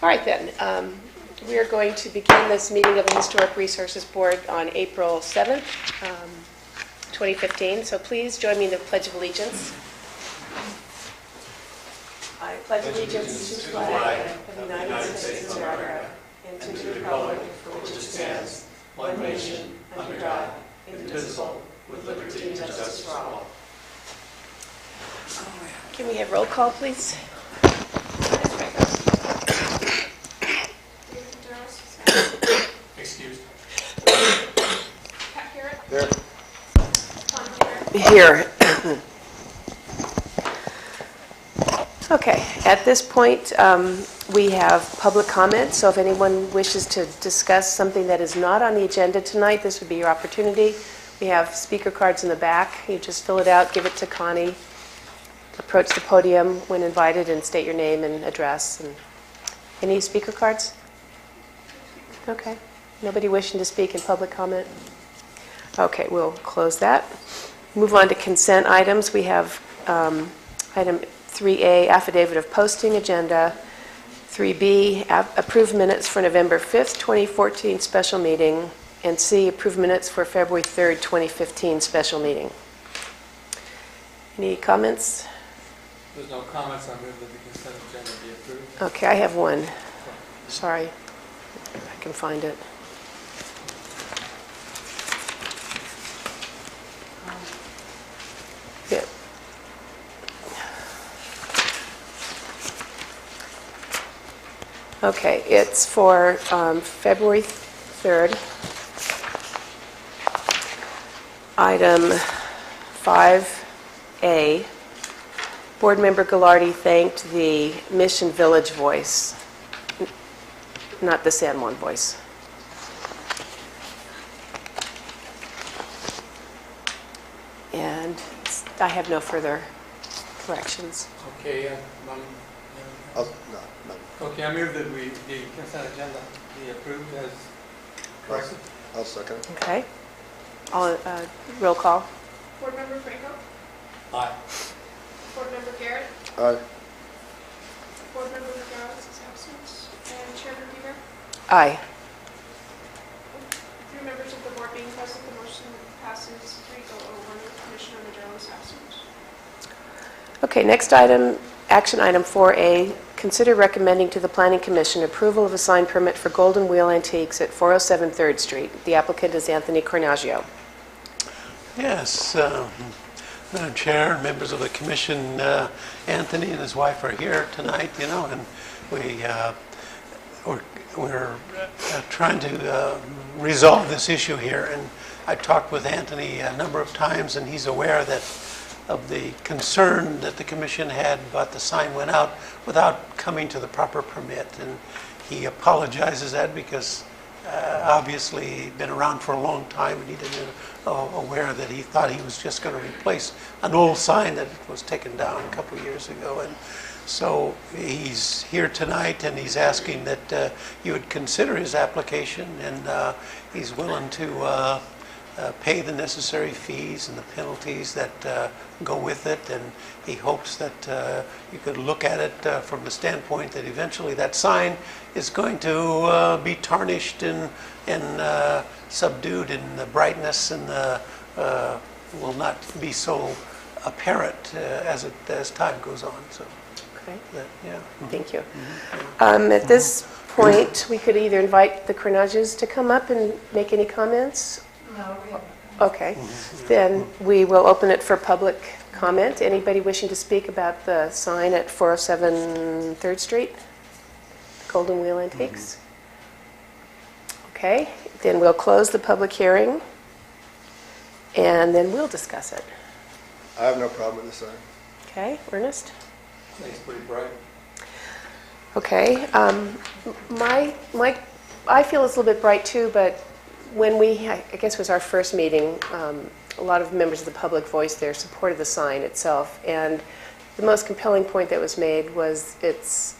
All right then, we are going to begin this meeting of the Historic Resources Board on April 7th, 2015. So please join me in the Pledge of Allegiance. I pledge allegiance to the flag of the United States of America and to the republic for which it stands, one nation, under God, indivisible, with liberty and justice for all. Can we have roll call, please? Excused. Here. Okay, at this point, we have public comment, so if anyone wishes to discuss something that is not on the agenda tonight, this would be your opportunity. We have speaker cards in the back. You just fill it out, give it to Connie, approach the podium when invited, and state your name and address. And any speaker cards? Okay. Nobody wishing to speak in public comment? Okay, we'll close that. Move on to consent items. We have item 3A, affidavit of posting agenda. 3B, approve minutes for November 5th, 2014 special meeting. And C, approve minutes for February 3rd, 2015 special meeting. Any comments? There's no comments. I move that the consent agenda be approved. Okay, I have one. Sorry, I can find it. Yeah. Okay, it's for February 3rd. Item 5A. Board Member Gallardi thanked the Mission Village Voice, not the San Juan Voice. And I have no further corrections. Okay. No. Okay, I move that the consent agenda be approved as corrected. I'll second. Okay. All, roll call. Board Member Franco? Aye. Board Member Garrett? Aye. Board Member McGowan is absent. And Chairman Beaver? Aye. 3 members of the board being present, the motion passes 3-0-1 with Commissioner Madero is absent. Okay, next item, action item 4A, consider recommending to the Planning Commission approval of a sign permit for Golden Wheel Antiques at 407 3rd Street. The applicant is Anthony Cornaggio. Yes, Madam Chair, members of the Commission, Anthony and his wife are here tonight, and we're trying to resolve this issue here. And I talked with Anthony a number of times, and he's aware of the concern that the Commission had about the sign went out without coming to the proper permit. And he apologizes that because obviously he'd been around for a long time, and he didn't aware that he thought he was just going to replace an old sign that was taken down a couple of years ago. And so he's here tonight, and he's asking that you would consider his application, and he's willing to pay the necessary fees and the penalties that go with it. And he hopes that you could look at it from the standpoint that eventually that sign is going to be tarnished and subdued in the brightness, and will not be so apparent as time goes on. So, Okay. yeah. Thank you. At this point, we could either invite the Cornaggios to come up and make any comments. No, we haven't. Okay, then we will open it for public comment. Anybody wishing to speak about the sign at 407 3rd Street? Golden Wheel Antiques? Okay, then we'll close the public hearing, and then we'll discuss it. I have no problem with the sign. Okay, Ernest? I think it's pretty bright. Okay, I feel it's a little bit bright too, but when I guess it was our first meeting, a lot of members of the public voiced their support of the sign itself, and the most compelling point that was made was its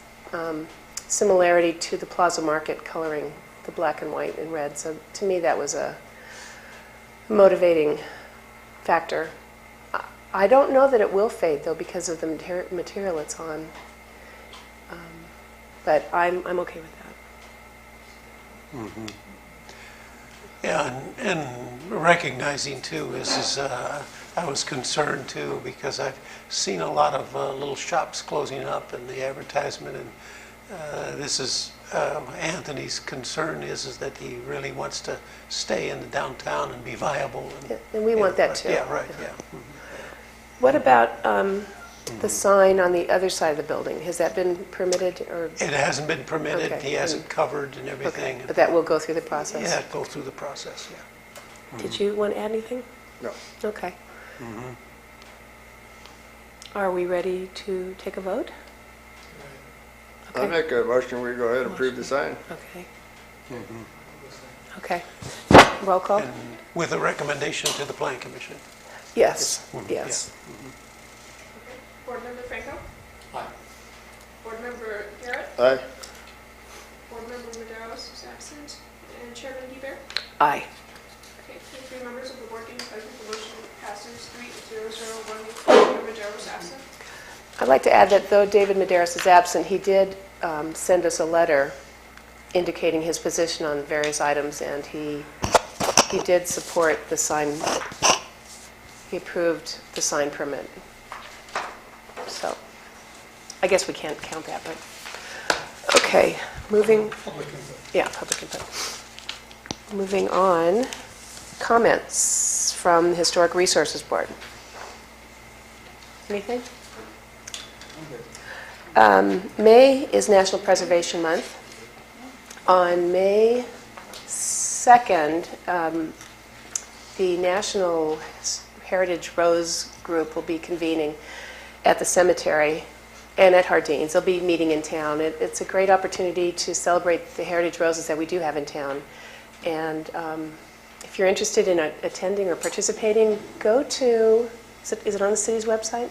similarity to the Plaza Market coloring, the black and white and red. So to me that was a motivating factor. I don't know that it will fade though because of the material it's on. but I'm okay with that. Yeah, and recognizing too is I was concerned too, because I've seen a lot of little shops closing up in the advertisement, and this is Anthony's concern is that he really wants to stay in the downtown and be viable. Yeah, and we want that too. Yeah, right, yeah. What about the sign on the other side of the building? Has that been permitted, or? It hasn't been permitted, Okay. he hasn't covered and Okay, everything. but that will go through the process? Yeah, go through the process, yeah. Did you want to add anything? No. Okay. Are we ready to take a vote? I Okay. make a motion, we go ahead and approve the sign. Okay. Okay. Roll call? And with a recommendation to the Plan Commission. Yes, Mhm, yes. Okay. Board Member Franco? Aye. Board Member Garrett? Aye. Board Member Maderos is absent. And Chairman Beer? Aye. Okay, three members of the board being present, the motion passes 3-0-0-1 with Board Member Maderos absent. I'd like to add that though David Medeiros is absent, he did send us a letter indicating his position on various items, and he did support the sign, he approved the sign permit. So, I guess we can't count that, but, okay, moving, Public input. yeah, public input. Moving on, comments from the Historic Resources Board. Anything? I'm good. May is National Preservation Month. On May 2nd, the National Heritage Rose Group will be convening at the cemetery and at Hardeen's. They'll be meeting in town. It's a great opportunity to celebrate the heritage roses that we do have in town. And if you're interested in attending or participating, go to, is it on the city's website?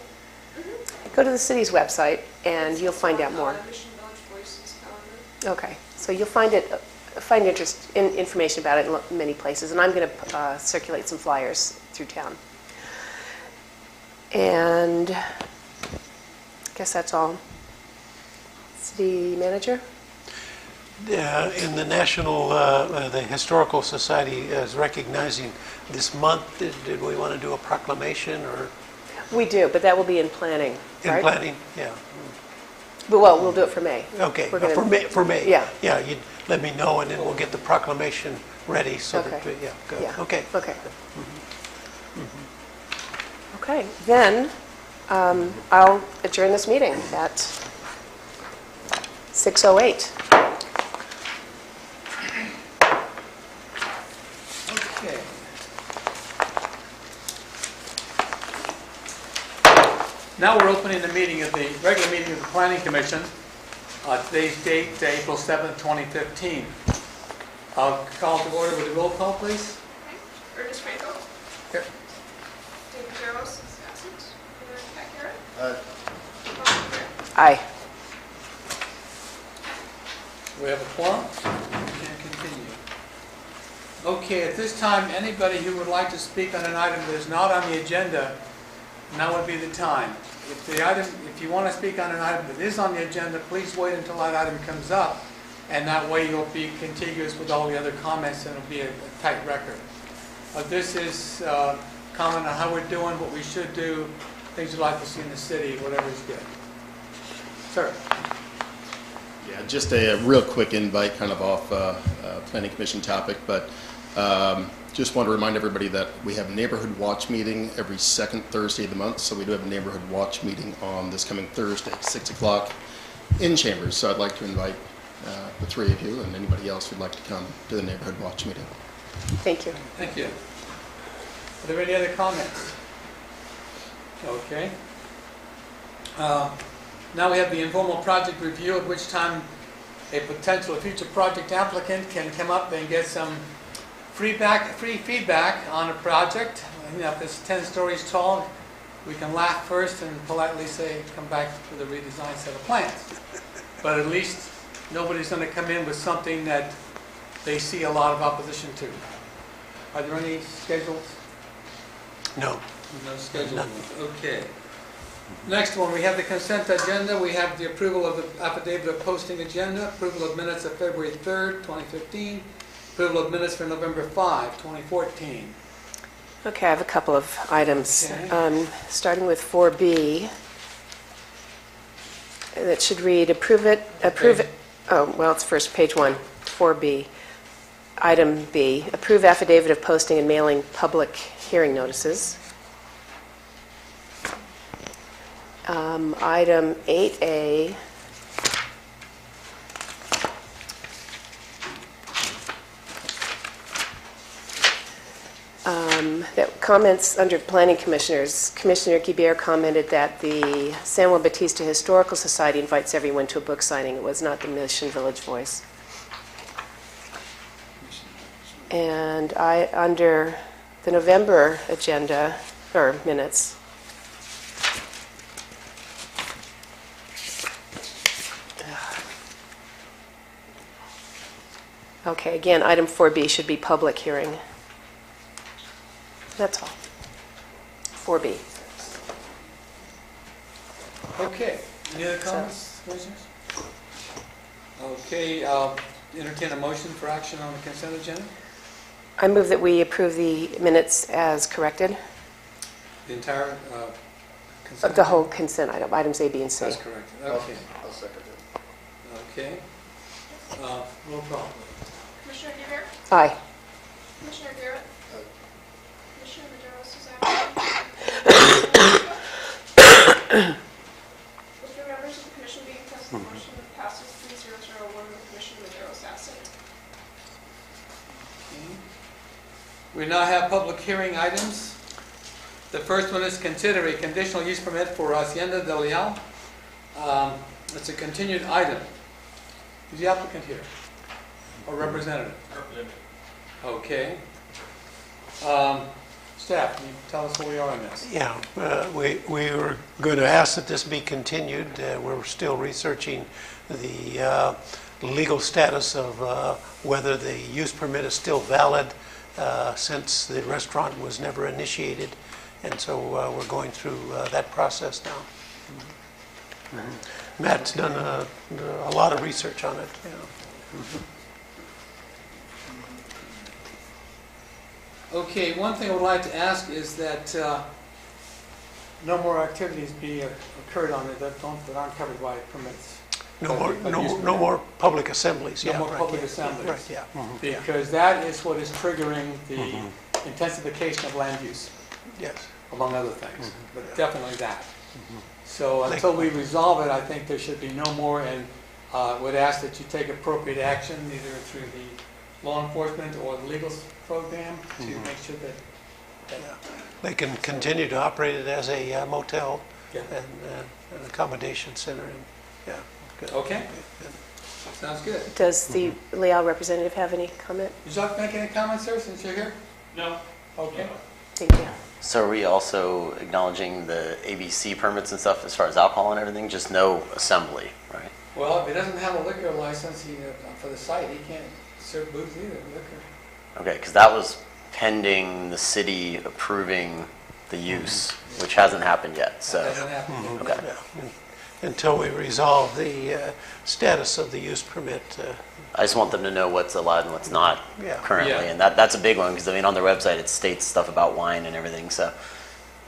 Go to the city's website and you'll find out more. Mission Village Voices calendar. Okay, so you'll find information about it in many places, and I'm going to circulate some flyers through town. And I guess that's all. City manager? In the National, the Historical Society is recognizing this month. Did we want to do a proclamation or We do, but that will be in planning, in right? planning? Yeah. Well, we'll do it for May. Okay, We're gonna- for May. Yeah. Yeah, you'd let me know, and then we'll get the proclamation ready so that, Okay. yeah, good. Yeah. Okay. Okay. Okay, then I'll adjourn this meeting at 6:08. Okay. Now we're opening the meeting of the regular meeting of the Planning Commission. Today's date, April 7th, 2015. I'll call to order with a roll call, please. Okay. Ernest Franco? Here. David Maderos is absent. And Pat Garrett? Aye. Board Member Garrett? Aye. We have a quorum. We can continue. Okay, at this time, anybody who would like to speak on an item that is not on the agenda, now would be the time. If you want to speak on an item that is on the agenda, please wait until that item comes up, and that way you'll be contiguous with all the other comments, and it'll be a tight record. This is comment on how we're doing, what we should do, things you'd like to see in the city, whatever is good. Sir? Yeah, just a real quick invite, kind of off Planning Commission topic, but just want to remind everybody that we have a neighborhood watch meeting every second Thursday of the month. So we do have a neighborhood watch meeting on this coming Thursday, 6 o'clock in Chambers. So I'd like to invite the three of you and anybody else who'd like to come to the neighborhood watch meeting. Thank you. Thank you. Are there any other comments? Okay. Now we have the informal project review, at which time a potential future project applicant can come up and get some free feedback on a project. You know, if it's 10 stories tall, we can laugh first and politely say, come back with a redesigned set of plans. But at least nobody's going to come in with something that they see a lot of opposition to. Are there any schedules? No. No schedule. Okay. Next one, we have the consent agenda. We have the approval of the affidavit of posting agenda, approval of minutes of February 3rd, 2015, approval of minutes for November 5, 2014. Okay, I have a couple of items. Okay. Starting with 4B. That should read, approve it, oh, well, it's first, page 1, 4B. Item B, approve affidavit of posting and mailing public hearing notices. Item 8A, that comments under planning commissioners. Commissioner Guibert commented that the San Juan Bautista Historical Society invites everyone to a book signing. It was not the Mission Village Voice. And under the November agenda, or minutes, okay, again, item 4B should be public hearing. That's all. 4B. Okay, any other comments, commissioners? Okay, entertain a motion for action on the consent agenda. I move that we approve the minutes as corrected, The entire consent? of the whole consent item, items A, B, and C. That's correct, okay. I'll second it. Okay. Roll call. Commissioner Guibert? Aye. Commissioner Garrett? Commissioner Maderos is absent. With three members of the commission being present, the motion passes 3001 with Commissioner Maderos absent. We now have public hearing items. The first one is consider a conditional use permit for Hacienda del Leal. It's a continued item. Is the applicant here? Or representative? Representative. Okay. Staff, can you tell us where we are on this? Yeah, we were going to ask that this be continued. We're still researching the legal status of whether the use permit is still valid since the restaurant was never initiated. And so we're going through that process now. Matt's done a lot of research on it. Okay, one thing I would like to ask is that no more activities be occurred on it that aren't covered by permits. No more public assemblies. No Yeah, more right, public yeah, assemblies. Right, yeah. Yeah. Because that is what is triggering the intensification of land use, Yes. among other things, but definitely that. So until we resolve it, I think there should be no more, and would ask that you take appropriate action, either through the law enforcement or the legal program, to make sure that They can continue to operate it as a motel Yeah. and an accommodation center. And, yeah. Good. Okay. Good. Sounds good. Does the Leal representative have any comment? Would you like to make any comments, sir, since you're here? No. Okay. Thank you. So are we also acknowledging the ABC permits and stuff as far as alcohol and everything? Just no assembly, right? Well, if he doesn't have a liquor license for the site, he can't serve booze either, liquor. Okay, because that was pending the city approving the use, which hasn't happened yet, That so. doesn't happen. Okay. Yeah. Until we resolve the status of the use permit. I just want them to know what's allowed and what's not Yeah. currently. Yeah. And that's a big one, because I mean, on the website, it states stuff about wine and everything, so,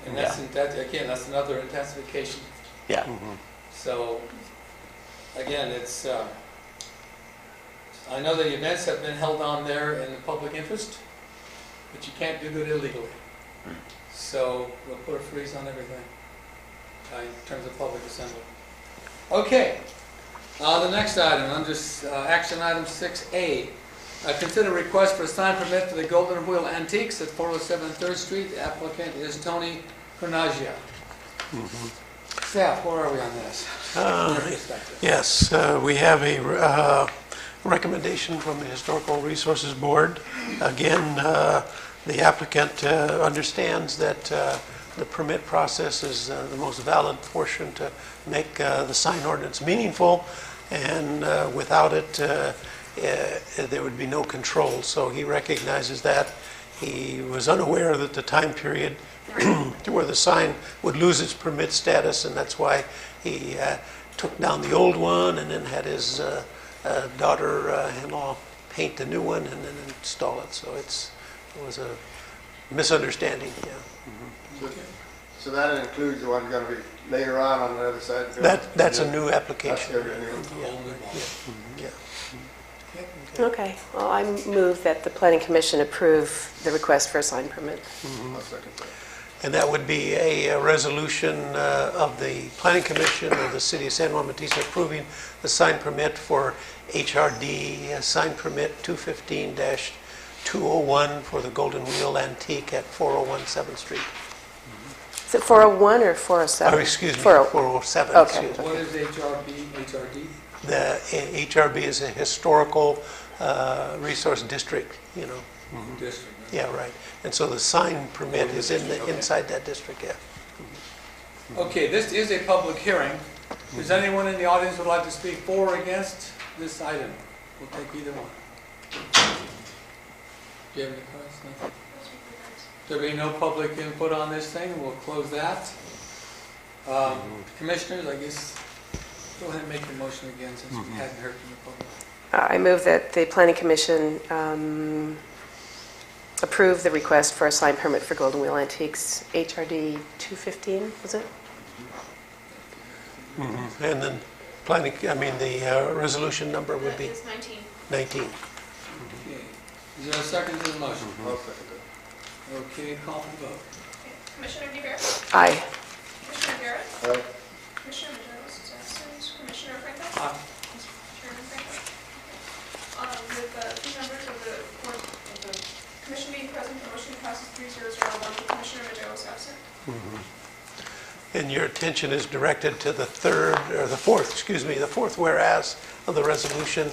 And that's, again, that's another intensification. yeah. So, again, it's, I know the events have been held on there in the public interest, but you can't do it illegally. So we'll put a freeze on everything in terms of public assembly. Okay, the next item, under action item 6A, consider request for a sign permit for the Golden Wheel Antiques at 407 3rd Street. The applicant is Tony Carnaggia. Staff, where are we on this? Yes, we have a recommendation from the Historical Resources Board. Again, the applicant understands that the permit process is the most valid portion to make the sign ordinance meaningful, and without it, there would be no control. So he recognizes that. He was unaware that the time period to where the sign would lose its permit status, and that's why he took down the old one and then had his daughter-in-law paint the new one and then install it. So it was a misunderstanding, yeah. So that includes the one going to be later on the other side of the building? That's a new application. That's everything. Yeah. Okay, well, I move that the planning commission approve the request for a sign permit. I'll second that. And that would be a resolution of the Planning Commission of the City of San Juan Bautista approving the sign permit for HRD sign permit 215-201 for the Golden Wheel Antique at 401 7th Street. Is it 401 or 407? Oh, excuse me, 407. 407. Okay. Excuse me. What is HRD? The HRB is a historical resource district, you know. District. Yeah, right. And so the sign permit is inside that district, yeah. Okay, this is a public hearing. Does anyone in the audience would like to speak for or against this item? We'll take either one. Do you have any questions? No? There being no public input on this thing, we'll close that. Commissioners, I guess, go ahead and make your motion again since we hadn't heard from the public. I move that the planning commission approve the request for a sign permit for Golden Wheel Antiques, HRD 215, was it? And then the resolution number would be That is 19. 19. Okay. Is there a second to the motion? I'll second that. Okay, call for the vote. Okay. Commissioner DeBeer? Aye. Commissioner Garrett? Aye. Commissioner Maderos is absent. Commissioner Franco? Aye. Chairman Franco? With three members of the board, of the commission being present, the motion passes 3-0-0-1 with Commissioner Maderos absent. And your attention is directed to the fourth whereas of the resolution.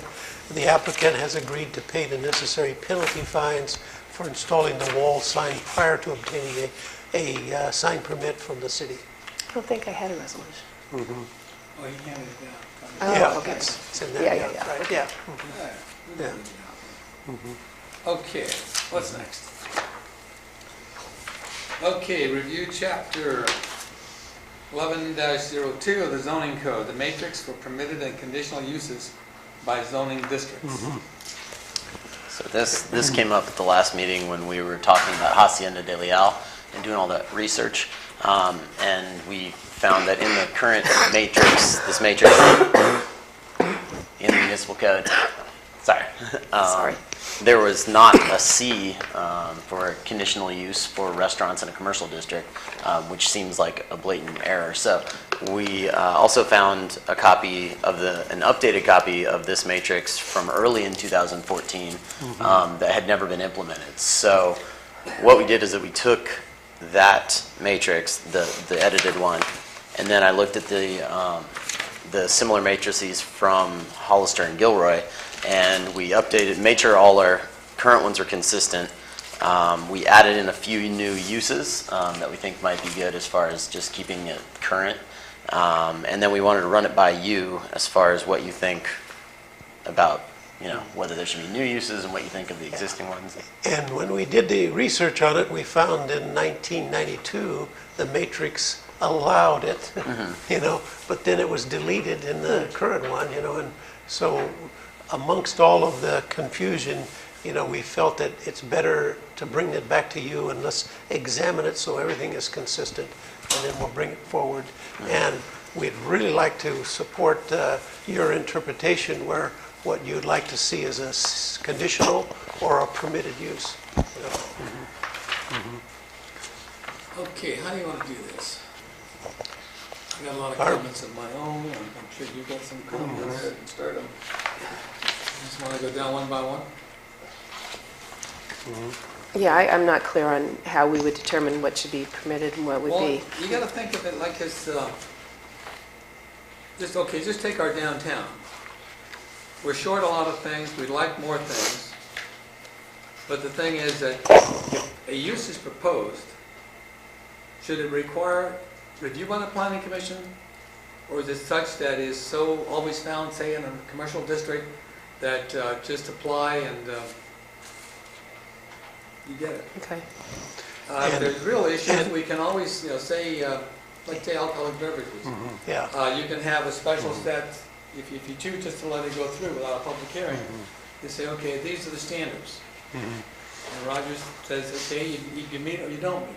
The applicant has agreed to pay the necessary penalty fines for installing the wall sign prior to obtaining a sign permit from the city. I don't think I had a resolution. Oh, you handed it down. Oh, Yeah, okay. it's in there, Yeah. right, yeah. Yeah. Okay, what's next? Okay, review chapter 11-02 of the zoning code, the matrix for permitted and conditional uses by zoning districts. So this came up at the last meeting when we were talking about Hacienda de Leal and doing all that research. And we found that in the current matrix, this matrix in the municipal code, Sorry. there was not a C for conditional use for restaurants in a commercial district, which seems like a blatant error. So we also found an updated copy of this matrix from early in 2014 that had never been implemented. So what we did is that we took that matrix, the edited one, and then I looked at the similar matrices from Hollister and Gilroy, and we updated, made sure all our current ones are consistent. We added in a few new uses that we think might be good as far as just keeping it current. And then we wanted to run it by you as far as what you think about, whether there should be new uses and what you think of the existing ones. And when we did the research on it, we found in 1992, the matrix allowed it, but then it was deleted in the current one, and so amongst all of the confusion, we felt that it's better to bring it back to you and let's examine it so everything is consistent, and then we'll bring it forward. And we'd really like to support your interpretation where what you'd like to see is a conditional or a permitted use. Okay, how do you want to do this? I got a lot of comments of my own, and I'm sure you've got some Go comments. ahead and start them. Just want to go down one by one? Yeah, I'm not clear on how we would determine what should be permitted and what would Well, be. you got to think of it like it's, just take our downtown. We're short a lot of things, we'd like more things, but the thing is that if a use is proposed, should it require review by the planning commission, or is it such that is so always found, say, in a commercial district, that just apply and you get it? Okay. If there's real issues, we can always, say, like say alcoholic beverages. Yeah, You can have a special set, if you choose just to let it go through without a public hearing, you say, okay, these are the standards. And Rogers says, okay, you meet or you don't meet.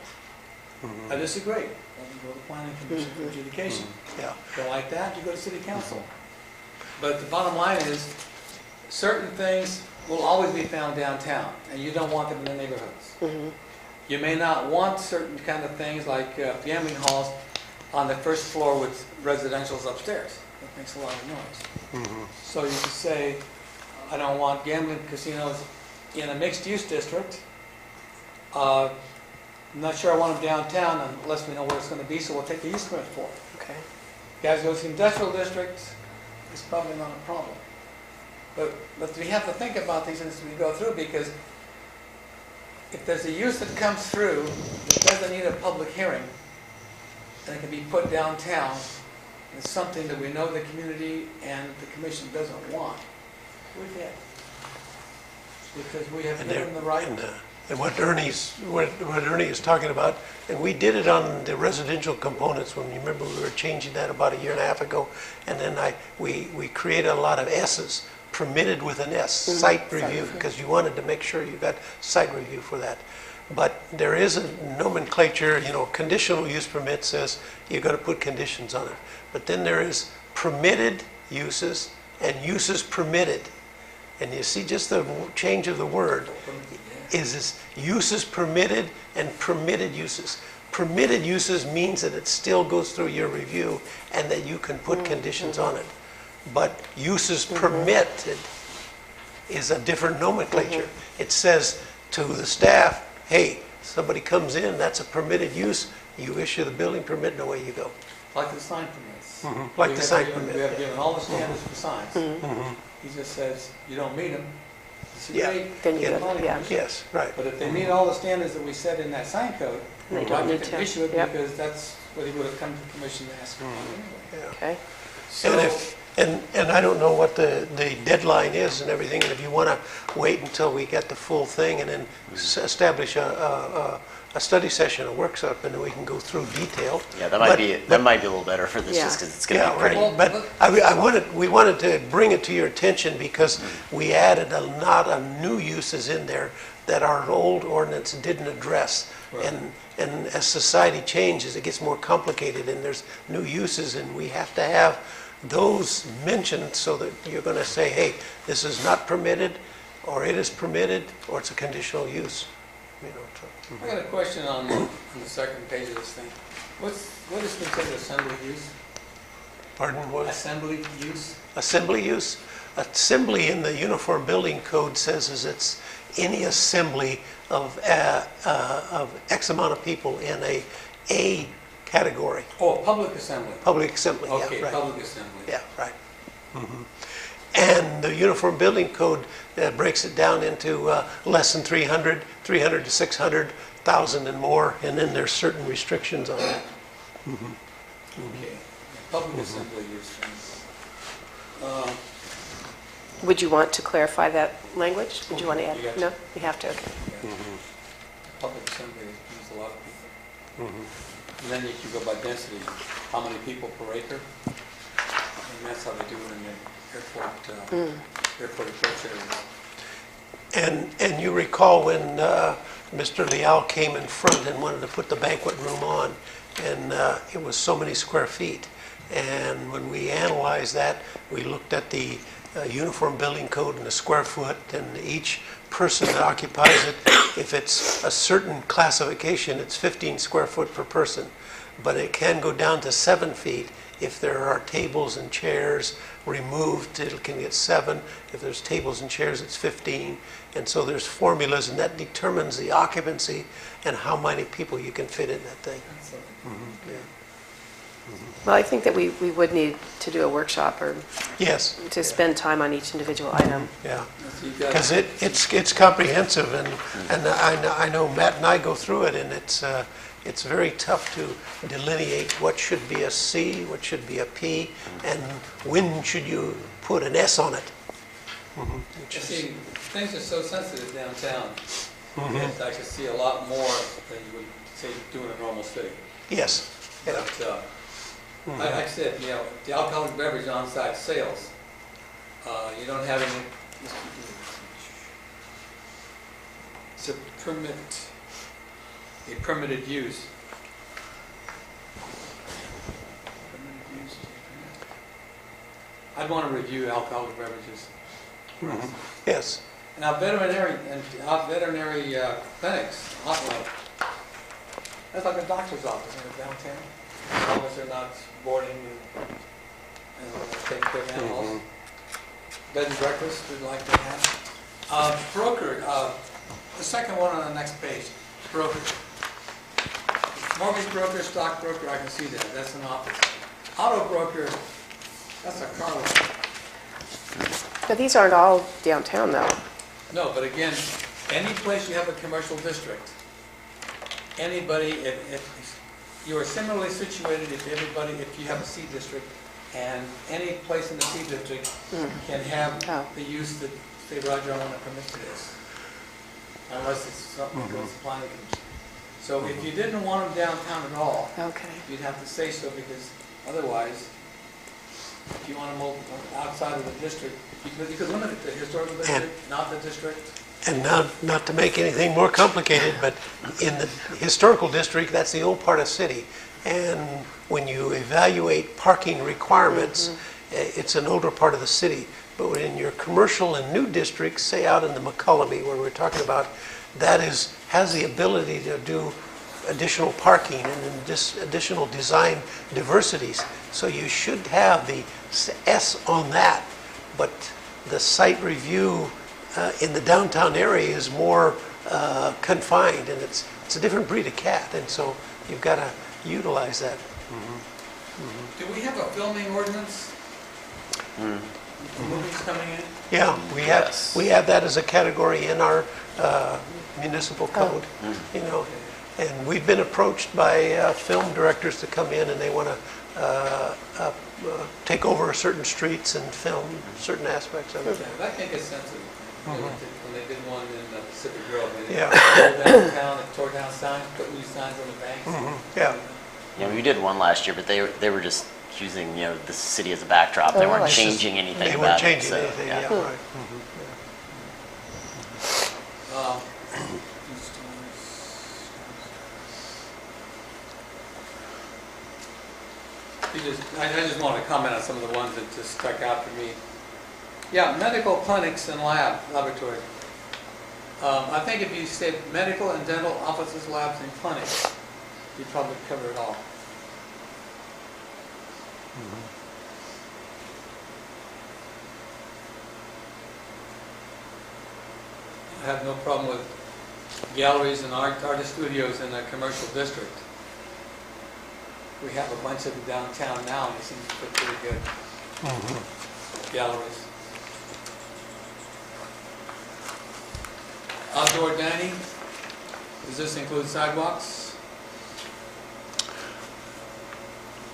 I disagree. Then you go to the planning commission for adjudication. yeah. If you don't like that, you go to city council. But the bottom line is, certain things will always be found downtown, and you don't want them in the neighborhoods. You may not want certain kind of things like gambling halls on the first floor with residentials upstairs. That makes a lot of noise. So you could say, I don't want gambling casinos in a mixed-use district. I'm not sure I want them downtown unless we know where it's going to be, so we'll take the use permit for it. Okay. Guys go to the industrial district, it's probably not a problem. But we have to think about these as we go through, because if there's a use that comes through that doesn't need a public hearing, and it can be put downtown, it's something that we know the community and the commission doesn't want, we're dead. Because we have given the right. And what Ernie is talking about, and we did it on the residential components when you remember we were changing that about a year and a half ago, and then we created a lot of S's, permitted with an S, site review, because you wanted to make sure you got site review for that. But there is a nomenclature, conditional use permit says you're going to put conditions on it. But then there is permitted uses and uses permitted. And you see just the change of the word is uses permitted and permitted uses. Permitted uses means that it still goes through your review and that you can put conditions on it. But uses permitted is a different nomenclature. It says to the staff, hey, somebody comes in, that's a permitted use, you issue the building permit and away you go. Like the sign permits. Like the sign permit. We have given all the standards for signs. He just says, you don't meet them. Yeah. Then you get go, yeah. Yes, right. But if they meet all the standards that we set in that sign code, They don't Roger need can to. issue it Yep. because that's what he would have come to the commission to ask for anyway. Yeah. Okay. So, And I don't know what the deadline is and everything, and if you want to wait until we get the full thing and then establish a study session, a workshop, and then we can go through detail. Yeah, that might be a little better for this, Yeah. just because it's going to Yeah, be pretty. right, but we wanted to bring it to your attention because we added a lot of new uses in there that our old ordinance didn't address. And as society changes, it gets more complicated and there's new uses, and we have to have those mentioned so that you're going to say, hey, this is not permitted, or it is permitted, or it's a conditional use. I got a question on the second page of this thing. What is considered assembly use? Pardon, what? Assembly use? Assembly use? Assembly in the Uniform Building Code says is it's any assembly of X amount of people in a category. Oh, public assembly. Public assembly, yeah, Okay, right. public assembly. Yeah, right. And the Uniform Building Code breaks it down into less than 300, 300 to 600, 1,000 and more, and then there's certain restrictions on that. Okay, public assembly use. Would you want to clarify that language? Would you want to add? You got to. No? You have to, okay. Public assembly use a lot of people. And then you can go by density, how many people per acre. And that's how they do it in the airport approach areas. And you recall when Mr. Leal came in front and wanted to put the banquet room on, and it was so many square feet. And when we analyzed that, we looked at the Uniform Building Code and the square foot, and each person that occupies it, if it's a certain classification, it's 15 square foot per person. But it can go down to 7 feet. If there are tables and chairs removed, it can get 7. If there's tables and chairs, it's 15. And so there's formulas, and that determines the occupancy and how many people you can fit in that thing. Yeah. Well, I think that we would need to do a workshop or Yes. to spend time on each individual item. Yeah. So you've got- Because it's comprehensive, and I know Matt and I go through it, and it's very tough to delineate what should be a C, what should be a P, and when should you put an S on it. You see, things are so sensitive downtown. Yes, I could see a lot more than you would say do in a normal city. Yes. Yeah. But, like I said, you know, the alcoholic beverage on-site sales, you don't have any, it's a permitted use. I'd want to review alcoholic beverages. Yes. Now veterinary clinics, that's like a doctor's office in the downtown, as long as they're not boarding and taking care of animals. Bed and breakfast, we'd like to have. Broker, the second one on the next page, broker. Mortgage broker, stock broker, I can see that, that's an office. Auto broker, that's a car lot. But these aren't all downtown, though. No, but again, any place you have a commercial district, anybody, if you are similarly situated, if you have a C district, and any place in the C district can have the use that, say, Roger, I want to permit to this, unless it's something that goes to planning commission. So if you didn't want them downtown at all, Okay. you'd have to say so, because otherwise, if you want them outside of the district, you could limit it to historical district, not the district. And not to make anything more complicated, but in the historical district, that's the old part of city. And when you evaluate parking requirements, it's an older part of the city. But in your commercial and new districts, say out in the McCullamy, where we're talking about, that has the ability to do additional parking and additional design diversities. So you should have the S on that, but the site review in the downtown area is more confined, and it's a different breed of cat, and so you've got to utilize that. Do we have a filming ordinance? Movies coming in? Yeah, Yes. we have that as a category in our municipal code, you know. And we've been approached by film directors to come in, and they want to take over certain streets and film certain aspects of it. Yeah, that can get sensitive. When they did one in Pacific Grove, they Yeah. tore downtown and tore down signs, put new signs on the banks. Yeah. Yeah, we did one last year, but they were just using, you know, the city as a backdrop. They weren't really? changing anything They about weren't it. changing So, anything, yeah. yeah, right. I just want to comment on some of the ones that just stuck out to me. Yeah, medical clinics and laboratory. I think if you said medical and dental offices, labs, and clinics, you'd probably cover it all. I have no problem with galleries and artist studios in a commercial district. We have a bunch of them downtown now, and it seems to fit pretty good. Galleries. Outdoor dining, does this include sidewalks?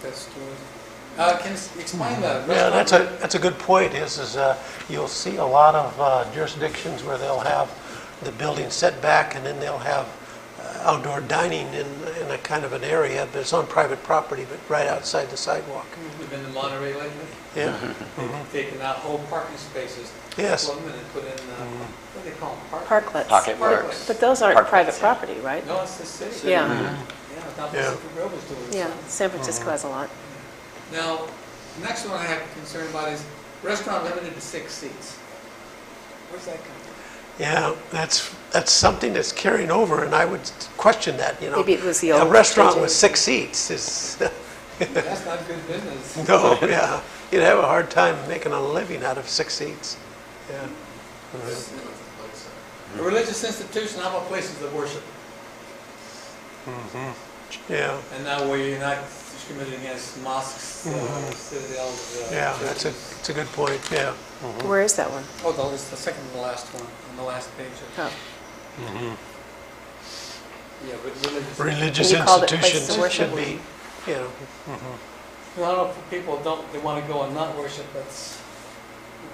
That's tourism. Can you explain the Yeah, restaurant? that's a good point, is you'll see a lot of jurisdictions where they'll have the building set back, and then they'll have outdoor dining in a kind of an area, but it's on private property, but right outside the sidewalk. You've been to Monterey lately? Yeah. They've taken out whole parking spaces. Yes. Plug them in and put in, what do they call them? Parklets. Pocket Parklets. works. But those aren't Park private plots, yeah. property, right? No, it's the city. Yeah. Yeah, now Yeah. Pacific Grove is doing Yeah, something. San Francisco has a lot. Now, the next one I have concern about is restaurant limited to 6 seats. Where's that coming from? Yeah, that's something that's carrying over, and I would question that, you know. Maybe it was the A old restaurant JJ. with 6 seats is, That's not good business. no, yeah. You'd have a hard time making a living out of 6 seats. Yeah. A religious institution, how about places of worship? Yeah, And now where you're not discriminating against mosques, citadels, yeah, it's a good point, yeah. Where is that one? Oh, no, it's the second to the last one, on the last page. Oh, Yeah, but Religious And you called it places institutions of worship? should be, you know, Well, I don't know if people they want to go and not worship, we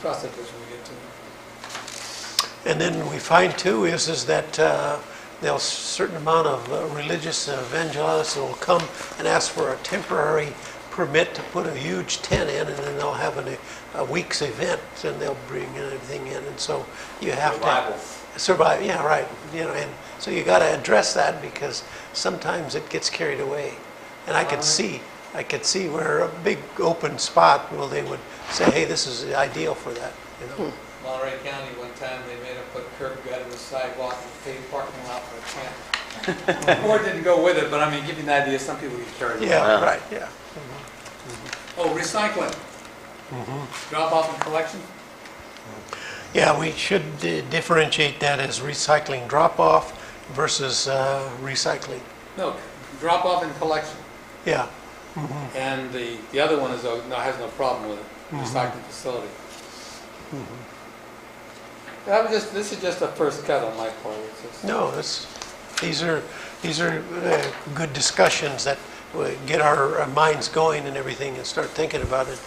cross that bridge when we get to it. And then we find too is that there's a certain amount of religious evangelists that will come and ask for a temporary permit to put a huge tent in, and then they'll have a week's event, and they'll bring everything in, and so you have to survive. Yeah, right. You know, and so you got to address that because sometimes it gets carried away, and I could see where a big open spot, well, they would say, hey, this is ideal for that. You know. Monterey County, one time, they made them put curb gut in the sidewalk and paved parking lot for a tent. The board didn't go with it, but I mean, give you an idea, some people get carried away. Yeah, right. Yeah. Oh, recycling. Drop off and collection? Yeah, we should differentiate that as recycling drop-off versus recycling. No, drop off and collection. Yeah. And the other one is, has no problem with it, recycling facility. This is just a first cut on my part. No, these are good discussions that get our minds going and everything, and start thinking about it.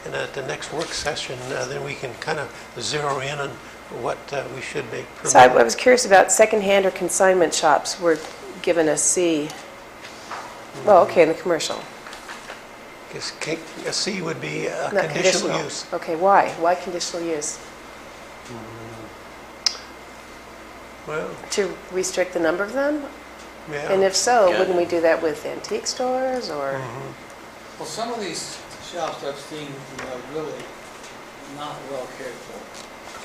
And at the next work session, then we can kind of zero in on what we should make permanent. So I was curious about secondhand or consignment shops were given a C. Well, okay, in the commercial. Because a C would be a Not conditional use. Okay, why? Why conditional use? Well, To restrict the number of them? yeah. And if so, Yeah. wouldn't we do that with antique stores or? Well, some of these shops I've seen, really not well cared for.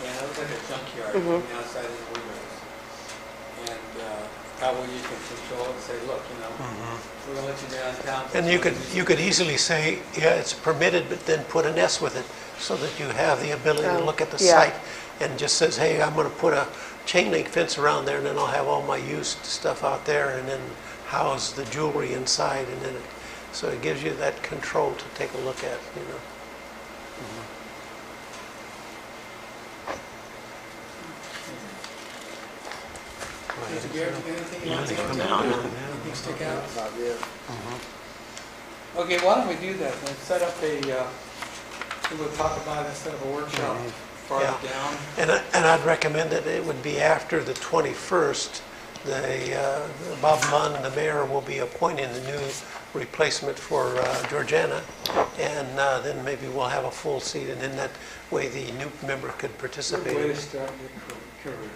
And it looks like a junkyard on the outside of the windows. And that way you can control it and say, look, we're gonna let you downtown. And you could easily say, yeah, it's permitted, but then put an S with it, so that you have the ability to look at the yeah. site, and just says, hey, I'm gonna put a chain link fence around there, and then I'll have all my used stuff out there, and then house the jewelry inside, and then so it gives you that control to take a look at, Mr. Garrett, anything you want to Come say? out. Anything stick out? Not yet. Okay, why don't we do that then? Set up we'll talk about it instead of a workshop farther Yeah. down. And I'd recommend that it would be after the 21st. Bob Munn, the mayor, will be appointing the new replacement for Georgiana, and then maybe we'll have a full seat, and in that way the new member could participate. Good way to start your career.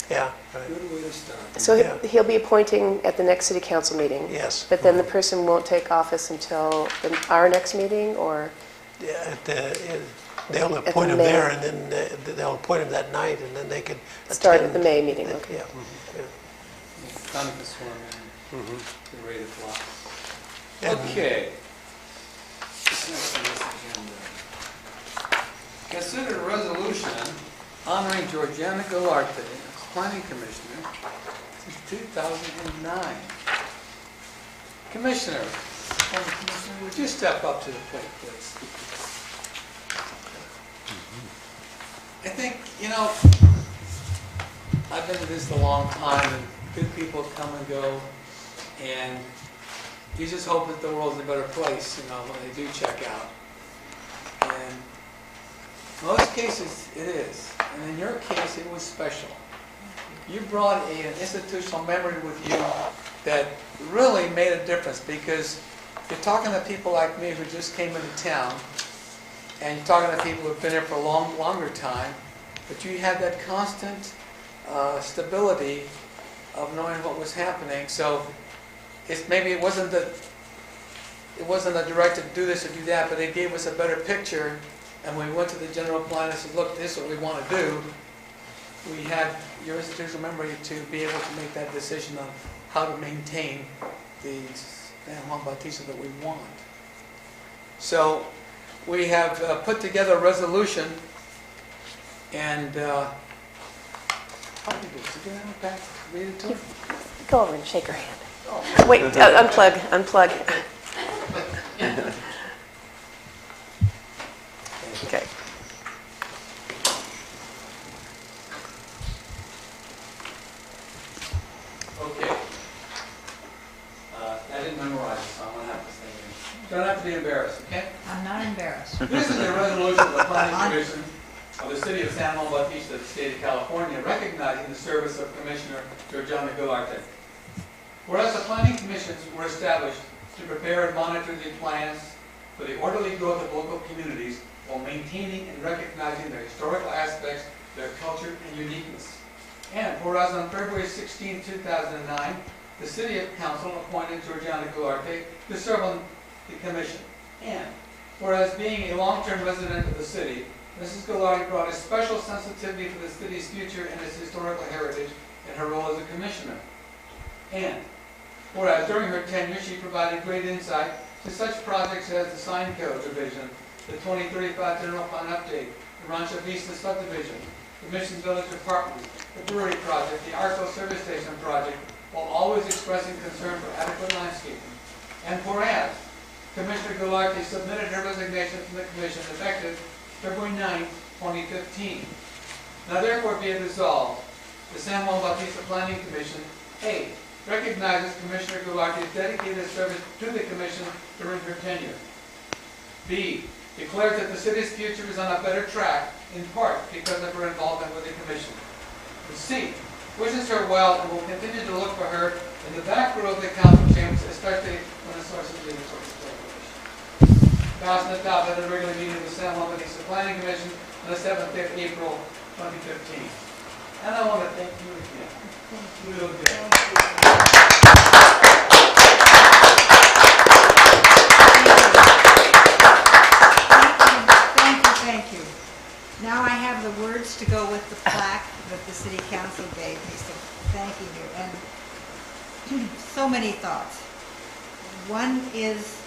Yeah, right. Good way to start. So Yeah. he'll be appointing at the next city council meeting? Yes. But then the person won't take office until our next meeting, or? Yeah, they'll the appoint him May. there, and then they'll appoint him that night, and then they could Start at the attend. May meeting, okay. Yeah. Time to swim in. Get ready to fly. And- Okay. Consider a resolution honoring Georgiana Galarte as planning commissioner since 2009. Commissioner, former commissioner, would you step up to the plate, please? I think, I've been in this a long time, and good people come and go, and you just hope that the world's a better place, when they do check out. And in most cases, it is. And in your case, it was special. You brought an institutional memory with you that really made a difference, because you're talking to people like me who just came into town, and you're talking to people who've been here for a longer time, but you had that constant stability of knowing what was happening. So it wasn't a directive to do this or do that, but it gave us a better picture. And when we went to the general plan and said, look, this is what we want to do, we had your institutional memory to be able to make that decision on how to maintain the San Juan Bautista that we want. So we have put together a resolution, and how do you do? Did you have a pack? Read it to him? Go over and shake her hand. Wait, unplug. Okay. Okay. I didn't memorize it, so I'm going to have to say it. Don't have to be embarrassed, okay? I'm not embarrassed. This is a resolution of the planning commission of the City of San Juan Bautista, the State of California, recognizing the service of Commissioner Georgiana Gularte. Whereas the planning commissions were established to prepare and monitor the plans for the orderly growth of local communities while maintaining and recognizing their historical aspects, their culture, and uniqueness. And whereas on February 16, 2009, the City Council appointed Georgiana Gularte to serve on the commission. And whereas being a long-term resident of the city, Mrs. Gularte brought a special sensitivity for the city's future and its historical heritage in her role as a commissioner. And whereas during her tenure, she provided great insight to such projects as the Sign Code Revision, the 2035 General Plan Update, the Rancho Vista Subdivision, the Mission Village Apartment, the Brewery Project, the Arco Service Station Project, while always expressing concern for adequate landscaping. And whereas Commissioner Gularte submitted her resignation from the Commission effective February 9, 2015. Now therefore be it resolved, the San Juan Bautista Planning Commission, A, recognizes Commissioner Gularte's dedicated service to the Commission during her tenure. B, declares that the city's future is on a better track, in part because of her involvement with the Commission. And C, wishes her well and will continue to look for her in the back row of the council chambers, especially when the source of legal regulation. Passed and adopted at a regular meeting of the San Juan Bautista Planning Commission on the 7th day of April 2015. And I want to thank you again. Real good. Thank you. Now I have the words to go with the plaque that the city council gave me, so thanking you. And so many thoughts. One is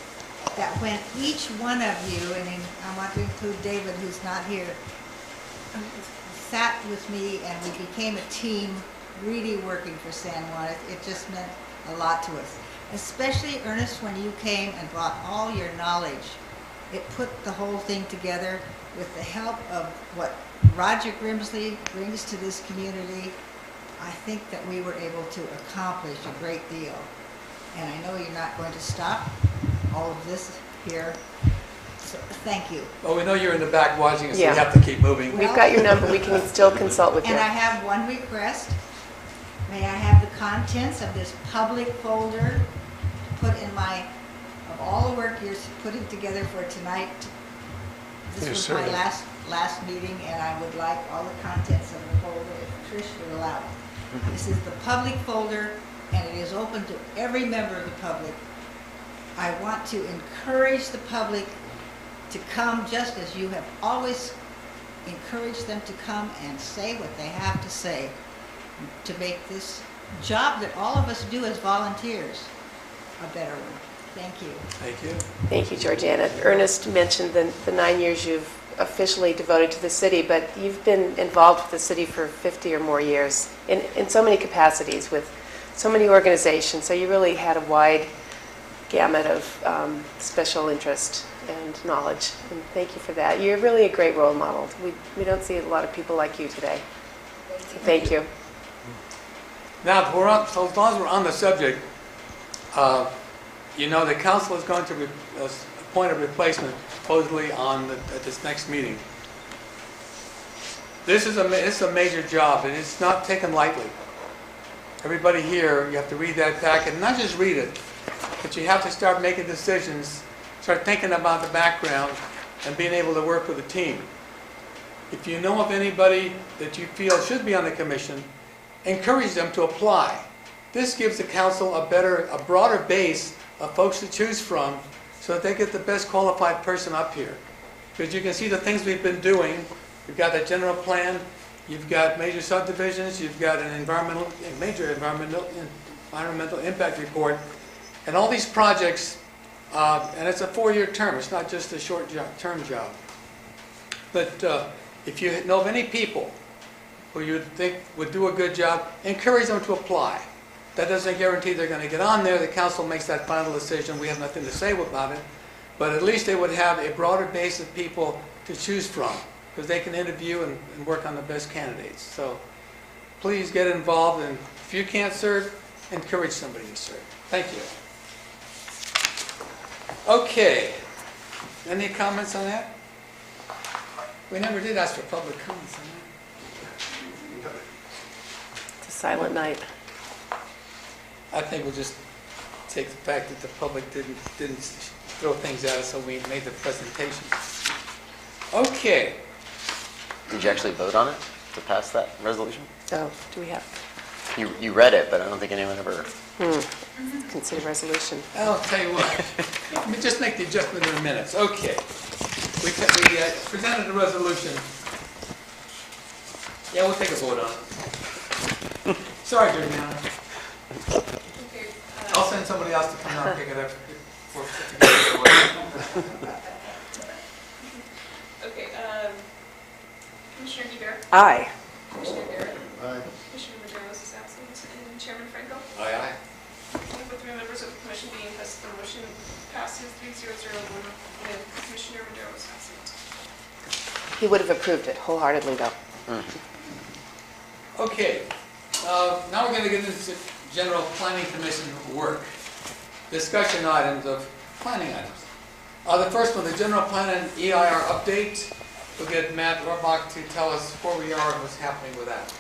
that when each one of you, and I want to include David, who's not here, sat with me and we became a team really working for San Juan, it just meant a lot to us. Especially, Ernest, when you came and brought all your knowledge. It put the whole thing together with the help of what Roger Grimsley brings to this community. I think that we were able to accomplish a great deal. And I know you're not going to stop all of this here. So thank you. Well, we know you're in the back watching us, so Yeah. we have to keep moving. We've got your number, we can still consult with you. And I have one request. May I have the contents of this public folder put in of all the work you're putting together for tonight? This Yes, was sir. my last meeting, and I would like all the contents of the folder, if Trish would allow it. This is the public folder, and it is open to every member of the public. I want to encourage the public to come, just as you have always encouraged them to come and say what they have to say, to make this job that all of us do as volunteers a better one. Thank you. Thank you. Thank you, Georgiana. Ernest mentioned the 9 years you've officially devoted to the city, but you've been involved with the city for 50 or more years in so many capacities with so many organizations. So you really had a wide gamut of special interest and knowledge. And thank you for that. You're really a great role model. We don't see a lot of people like you today. So thank you. Now, so as long as we're on the subject, you know, the council is going to appoint a replacement supposedly at this next meeting. This is a major job, and it's not taken lightly. Everybody here, you have to read that packet, and not just read it, but you have to start making decisions, start thinking about the background, and being able to work with a team. If you know of anybody that you feel should be on the commission, encourage them to apply. This gives the council a broader base of folks to choose from so that they get the best qualified person up here. Because you can see the things we've been doing. You've got that general plan, you've got major subdivisions, you've got a major environmental impact report, and all these projects, and it's a 4-year term, it's not just a short-term job. But if you know of any people who you think would do a good job, encourage them to apply. That doesn't guarantee they're going to get on there. The council makes that final decision. We have nothing to say about it. But at least they would have a broader base of people to choose from, because they can interview and work on the best candidates. So please get involved, and if you can't serve, encourage somebody to serve. Thank you. Okay. Any comments on that? We never did ask for public comments on that. It's a silent night. I think we'll just take the fact that the public didn't throw things at us, so we made the presentation. Okay. Did you actually vote on it to pass that resolution? So, do we have, You read it, but I don't think anyone ever... consider resolution? I'll tell you what, let me just make the adjustment in the minutes. Okay. We presented a resolution. Yeah, we'll take a vote on it. Sorry, Juliana. Okay, I'll send somebody else to come out and pick it up. okay, Commissioner DeBeer, Aye. Commissioner Barrett, Aye. Commissioner Maderos is absent, and Chairman Franco. Aye, aye. With 3 members of the commission being present, the motion passes 3-0-1 with Commissioner Maderos absent. He would have approved it wholeheartedly, though. Okay, now we're going to get into general planning commission work. Discussion items of planning items. The first one, the general plan and EIR update. We'll get Matt Rohrbach to tell us where we are and what's happening with that.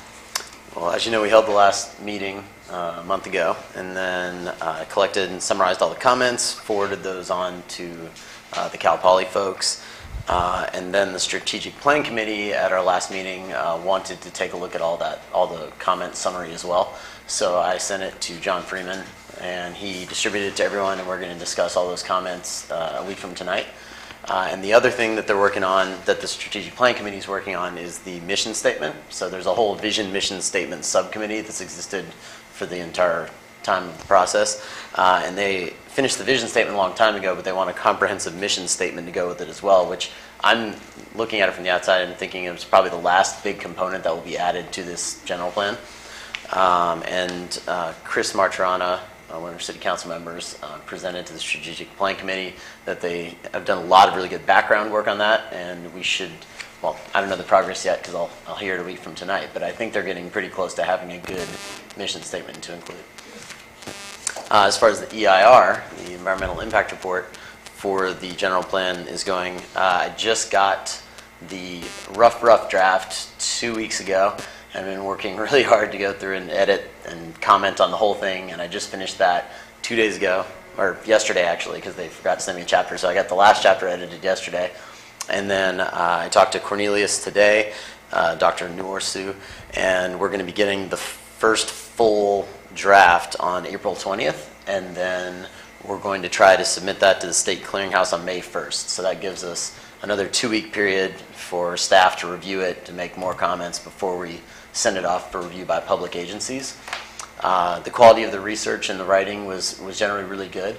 Well, as you know, we held the last meeting a month ago, and then collected and summarized all the comments, forwarded those on to the Cal Poly folks, and then the Strategic Plan Committee at our last meeting wanted to take a look at all the comment summary as well. So I sent it to John Freeman, and he distributed it to everyone, and we're going to discuss all those comments a week from tonight. And the other thing that they're working on, that the Strategic Plan Committee is working on, is the mission statement. So there's a whole vision mission statement subcommittee that's existed for the entire time of the process. And they finished the vision statement a long time ago, but they want a comprehensive mission statement to go with it as well, which I'm looking at it from the outside and thinking it was probably the last big component that will be added to this general plan. Chris Martirana, one of our city council members, presented to the Strategic Plan Committee that they have done a lot of really good background work on that, and we should, well, I don't know the progress yet because I'll hear it a week from tonight, but I think they're getting pretty close to having a good mission statement to include. As far as the EIR, the Environmental Impact Report for the general plan is going, I just got the rough draft 2 weeks ago. I've been working really hard to go through and edit and comment on the whole thing, and I just finished that 2 days ago, or yesterday actually, because they forgot to send me a chapter, so I got the last chapter edited yesterday. And then I talked to Cornelius today, Dr. Nuorsu, and we're going to be getting the first full draft on April 20th, and then we're going to try to submit that to the State Clearinghouse on May 1st. So that gives us another 2-week period for staff to review it, to make more comments before we send it off for review by public agencies. The quality of the research and the writing was generally really good.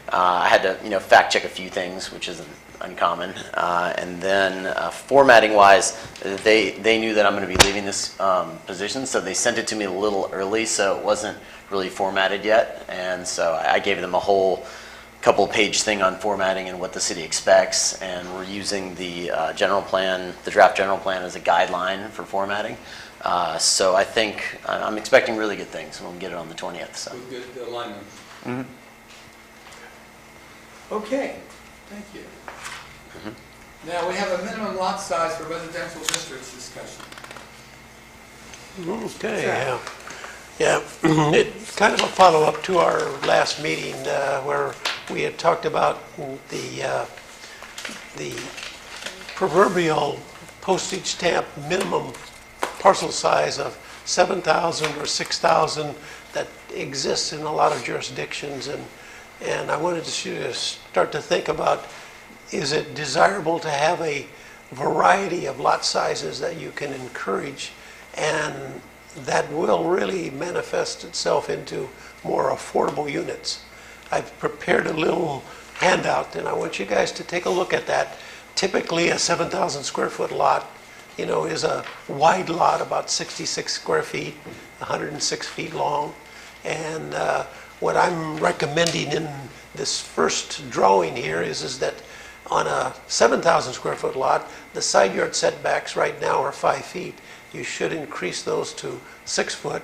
I had to fact check a few things, which isn't uncommon. And then formatting-wise, they knew that I'm going to be leaving this position, so they sent it to me a little early, so it wasn't really formatted yet. And so I gave them a whole couple-page thing on formatting and what the city expects, and we're using the general plan, the draft general plan, as a guideline for formatting. So I think I'm expecting really good things when we get it on the 20th. So. With good alignment. Okay, thank you. Now we have a minimum lot size for residential districts discussion. Okay, yeah. It's kind of a follow-up to our last meeting where we had talked about the proverbial postage stamp minimum parcel size of 7,000 or 6,000 that exists in a lot of jurisdictions, and I wanted to start to think about, is it desirable to have a variety of lot sizes that you can encourage, and that will really manifest itself into more affordable units. I've prepared a little handout, and I want you guys to take a look at that. Typically, a 7,000 square foot lot, is a wide lot, about 66 square feet, 106 feet long. And what I'm recommending in this first drawing here is that on a 7,000 square foot lot, the side yard setbacks right now are 5 feet. You should increase those to 6 foot,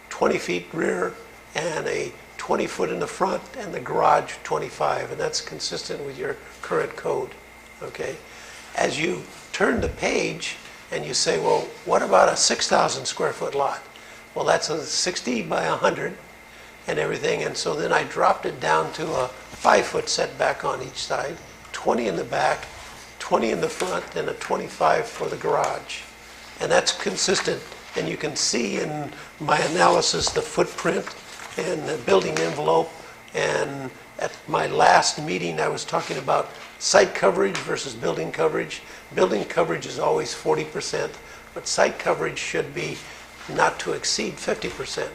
20 feet rear, and a 20 foot in the front, and the garage 25, and that's consistent with your current code, okay? as you turn the page and you say, well, what about a 6,000 square foot lot? Well, that's a 60 by 100 and everything, and so then I dropped it down to a 5-foot setback on each side, 20 in the back, 20 in the front, and a 25 for the garage. And that's consistent, and you can see in my analysis the footprint and the building envelope, and at my last meeting I was talking about site coverage versus building coverage. Building coverage is always 40%, but site coverage should be not to exceed 50%.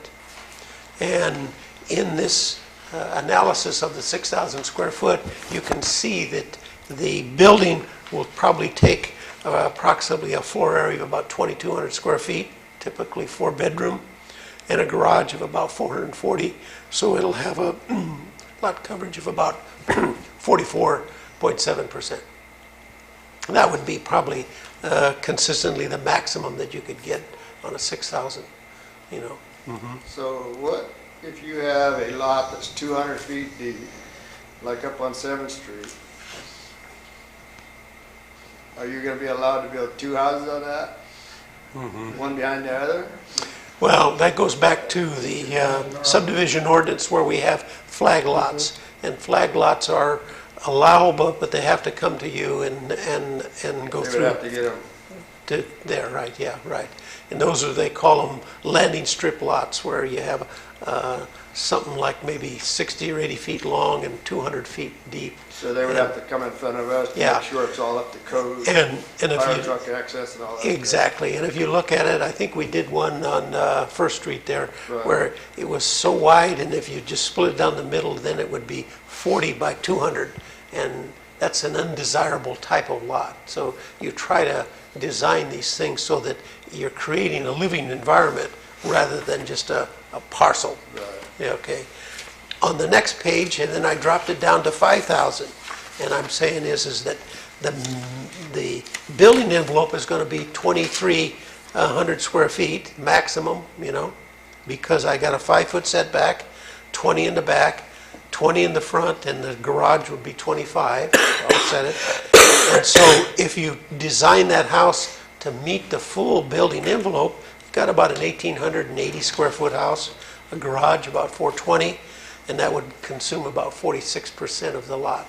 And in this analysis of the 6,000 square foot, you can see that the building will probably take approximately a floor area of about 2,200 square feet, typically 4-bedroom, and a garage of about 440. So it'll have a lot coverage of about 44.7%. That would be probably consistently the maximum that you could get on a 6,000, you know. So what if you have a lot that's 200 feet deep, like up on 7th Street? Are you going to be allowed to build 2 houses on that? One behind the other? Well, that goes back to the subdivision ordinance where we have flag lots. And flag lots are allowable, but they have to come to you and go They through. would have to get them. There, right, yeah, right. And those are, they call them landing strip lots, where you have something like maybe 60 or 80 feet long and 200 feet deep. So they would have to come in front of us to Yeah. make sure it's all up to code. And if Fire you, truck access and all that. exactly, and if you look at it, I think we did one on First Street there, Right. where it was so wide, and if you just split it down the middle, then it would be 40 by 200, and that's an undesirable type of lot. So you try to design these things so that you're creating a living environment rather than just a parcel. Right. Yeah, okay. On the next page, and then I dropped it down to 5,000, and I'm saying is that the building envelope is going to be 2,300 square feet maximum, you know, because I got a 5-foot setback, 20 in the back, 20 in the front, and the garage would be 25. I'll set it. And so if you design that house to meet the full building envelope, you've got about an 1,880 square foot house, a garage about 420, and that would consume about 46% of the lot.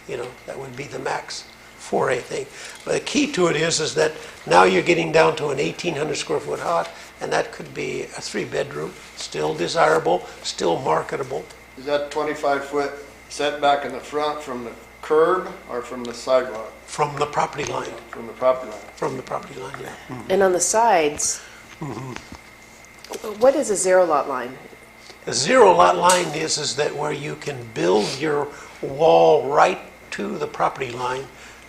You know, that would be the max for a thing. But the key to it is that now you're getting down to an 1,800 square foot house, and that could be a 3-bedroom, still desirable, still marketable. Is that 25-foot setback in the front from the curb or from the sidewalk? From the property line, From the property line? from the property line, yeah. And on the sides, what is a 0 lot line? The 0 lot line is that where you can build your wall right to the property line,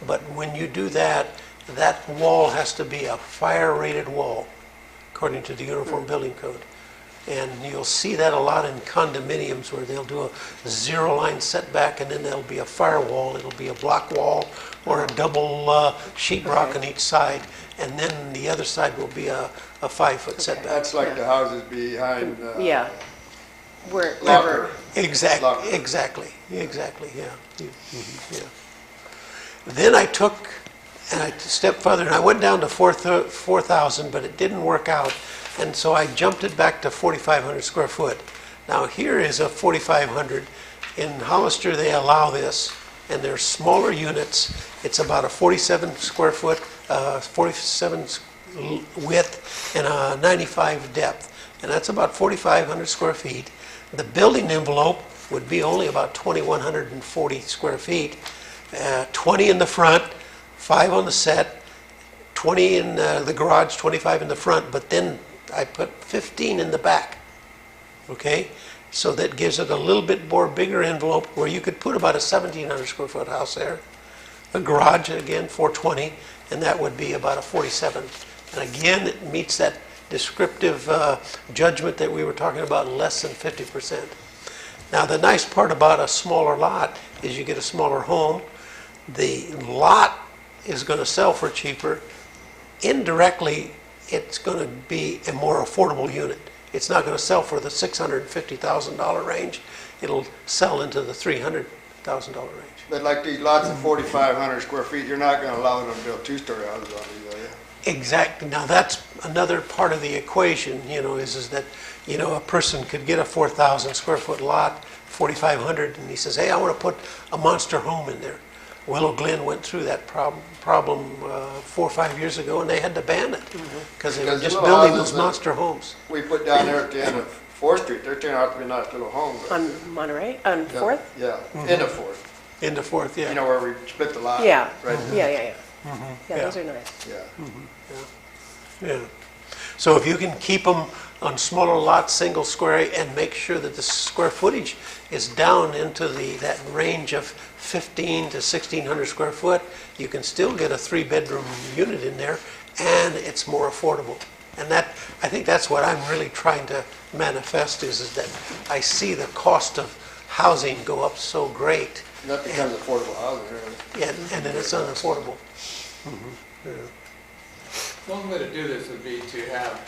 but when you do that, that wall has to be a fire-rated wall, according to the Uniform Building Code. And you'll see that a lot in condominiums where they'll do a 0 line setback, and then there'll be a firewall. It'll be a block wall or a double sheetrock on each side, and then the other side will be a 5-foot setback. That's like the houses behind Yeah. Where, Locker. Exactly, Locker. exactly, yeah. Yeah. Then I took, and I stepped further, and I went down to 4,000, but it didn't work out. And so I jumped it back to 4,500 square foot. Now here is a 4,500. In Hollister, they allow this, and they're smaller units. It's about a 47 square foot, 47 width, and a 95 depth. And that's about 4,500 square feet. The building envelope would be only about 2,140 square feet. 20 in the front, 5 on the set, 20 in the garage, 25 in the front, but then I put 15 in the back, okay? So that gives it a little bit more bigger envelope where you could put about a 1,700 square foot house there. A garage, again, 420, and that would be about a 47. And again, it meets that descriptive judgment that we were talking about, less than 50%. Now, the nice part about a smaller lot is you get a smaller home. The lot is going to sell for cheaper. Indirectly, it's going to be a more affordable unit. It's not going to sell for the $650,000 range. It'll sell into the $300,000 range. But like these lots of 4,500 square feet, you're not gonna allow them to build two-story houses on these, are you? Exactly. Now, that's another part of the equation, is that, a person could get a 4,000 square foot lot, 4,500, and he says, hey, I want to put a monster home in there. Willow Glen went through that problem 4 or 5 years ago, and they had to ban it because they were Because the just little building houses those that- monster homes. We put down there at the end of 4th Street, they're turning out to be nice little homes. On Monterey, on Fourth? Yeah, end of 4th, Into Fourth, yeah. you know, where we split the lot. Yeah, Right yeah, there. yeah. Those are nice. Yeah. Yeah. So if you can keep them on smaller lots, single square, and make sure that the square footage is down into that range of 15 to 1,600 square foot, you can still get a 3-bedroom unit in there, and it's more affordable. And I think that's what I'm really trying to manifest is that I see the cost of housing go up so great, And that becomes affordable housing, really. and then it's unaffordable. The only way to do this would be to have,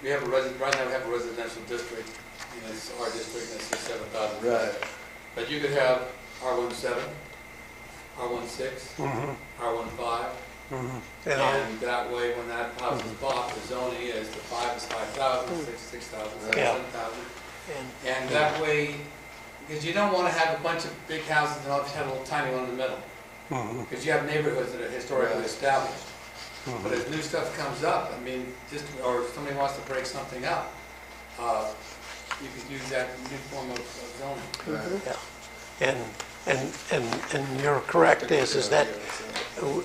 right now we have a residential district, and it's our district, and it's 7,000. Right. But you could have R17, R16, R15, and that way, when that house is bought, the zoning is the 5 is 5,000, 6 6,000, 7 Yeah. 7,000. And And that way, because you don't want to have a bunch of big houses and have a little tiny one in the middle. Because you have neighborhoods that are historically Right. established. But as new stuff comes up, or if somebody wants to break something up, you could use that new form of zoning. Yeah. And you're correct, is that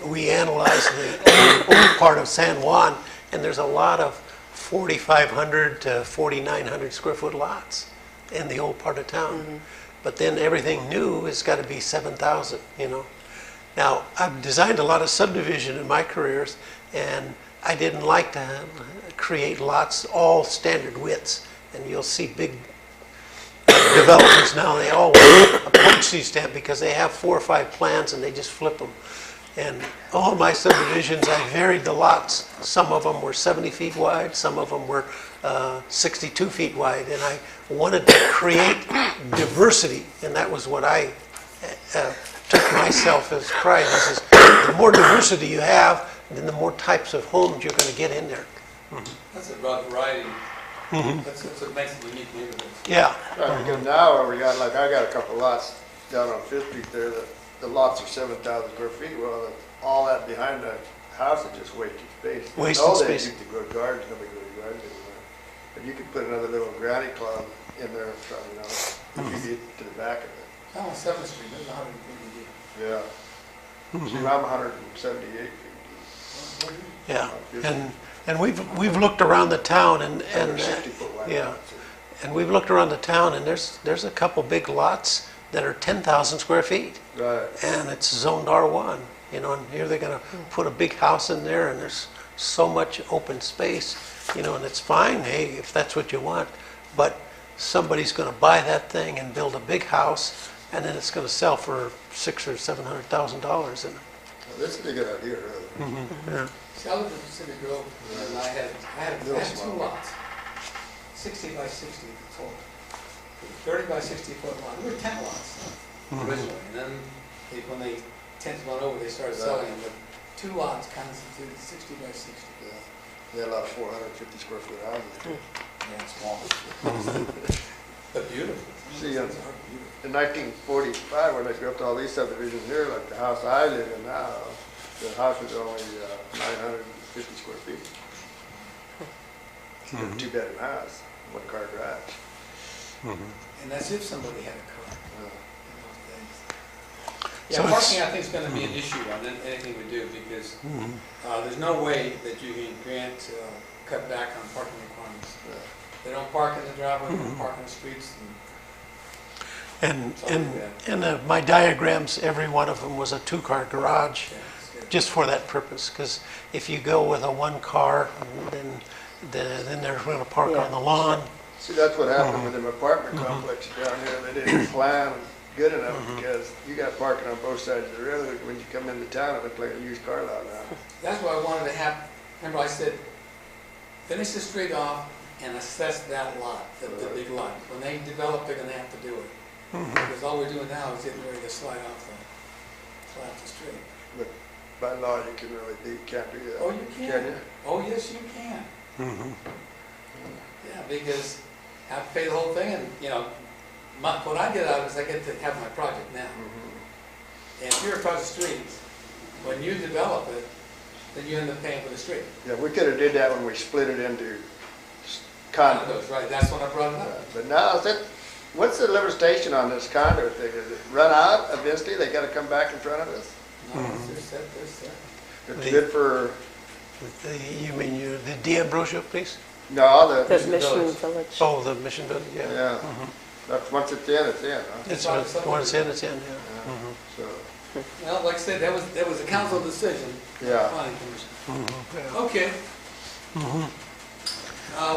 we analyzed the old part of San Juan, and there's a lot of 4,500 to 4,900 square foot lots in the old part of town. But then everything new has got to be 7,000, Now, I've designed a lot of subdivision in my careers, and I didn't like to create lots all standard widths. And you'll see big developers now, they all want a punch stamp because they have 4 or 5 plans and they just flip them. And all my subdivisions, I varied the lots. Some of them were 70 feet wide, some of them were 62 feet wide, and I wanted to create diversity, and that was what I took myself as pride. This is, the more diversity you have, then the more types of homes you're going to get in there. That's about variety. That's what makes it unique neighborhoods. Yeah. Right, because now we got, like, I got a couple lots down on 5th Street there, that the lots are 7,000 square feet. Well, all that behind the house is just wasted space. Wasted space. You could grow gardens, nobody grows gardens anymore. But you could put another little granny club in there, if you get to the back of it. Down on 7th Street, there's 150 deep. Yeah. See, I'm 178 feet deep. Yeah, and we've looked around the town and 60-foot wide yeah, lots. and we've looked around the town and there's a couple big lots that are 10,000 square feet, Right. and it's zoned R1, and here they're going to put a big house in there, and there's so much open space, and it's fine, hey, if that's what you want, but somebody's going to buy that thing and build a big house, and then it's going to sell for $600,000 or $700,000, and Well, this is a good idea, really. yeah. See, I lived in Pacific Grove, and I had 2 lots, 60 by 60 total. 30 by 60 foot lot. There were 10 lots originally, and then when they 10th went over, they started selling them. But 2 lots constituted 60 by 60. Yeah. They had a lot of 450 square foot houses. Yeah, small, but beautiful. See, Those are beautiful. In 1945, when they built all these subdivisions here, like the house I live in now, the house was only 950 square feet. It's a 2-bedroom house, 1-car garage. And that's if somebody had a car Yeah. in those days. So Yeah, it's- parking, I think, is going to be an issue on anything we do, because there's no way that you can cut back on parking requirements. Yeah. They don't park in the driveway, they don't park in the streets. And my diagrams, every one of them was a 2-car garage, just for that purpose, because if you go with a 1-car, then they're going to park on the lawn. See, that's what happened with them apartment complexes down here. They didn't plan good enough because you got parking on both sides of the road. When you come into town, it looks like a used car lot now. That's what I wanted to have. Remember, I said, finish the street off and assess that lot, the big lot. When they develop, they're going to have to do it. Because all we're doing now is getting ready to slide off the street. But by law, you can really can't do that. Oh, you can. Can you? Oh, yes, you can. Mhm. Yeah, because I have to pay the whole thing, and, you know, what I get out of it is I get to have my project now. And if you're across the street, when you develop it, then you end up paying for the street. Yeah, we could have did that when we split it into condos. Condos, right, that's when I brought it up. But now, what's the limitation on this condo thing? Does it run out eventually? They gotta come back in front of us? No, they're set, they're set. It's good for, You mean the D'Ambrosio, please? no, The the, Mission Village. Oh, the Mission Building, yeah. yeah. That's, once it's in, huh? It's, once it's in, yeah. Mhm. So, Well, like I said, that was a council decision. Yeah. Planning commission. Yeah. Okay.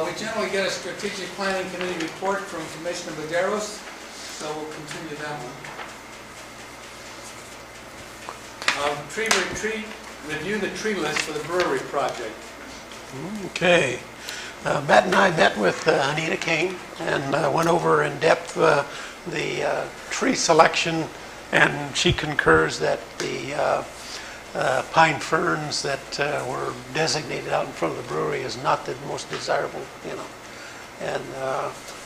We generally get a strategic planning committee report from Commissioner Maderos, so we'll continue that one. Tree retreat, review the tree list for the brewery project. Okay. Matt and I met with Anita Kane and went over in depth the tree selection, and she concurs that the pine ferns that were designated out in front of the brewery is not the most desirable, you know. And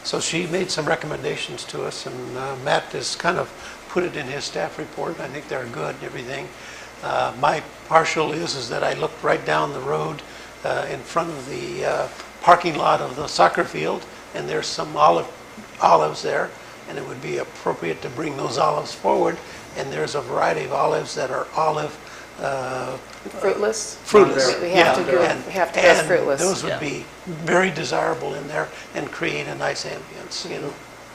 so she made some recommendations to us, and Matt has kind of put it in his staff report. I think they're good and everything. My partial is that I looked right down the road in front of the parking lot of the soccer field, and there's some olives there, and it would be appropriate to bring those olives forward. And there's a variety of olives that are olive Fruitless? fruitless. We have to yeah. go, we have to go And fruitless. those would Yeah. be very desirable in there and create a nice ambience, you know.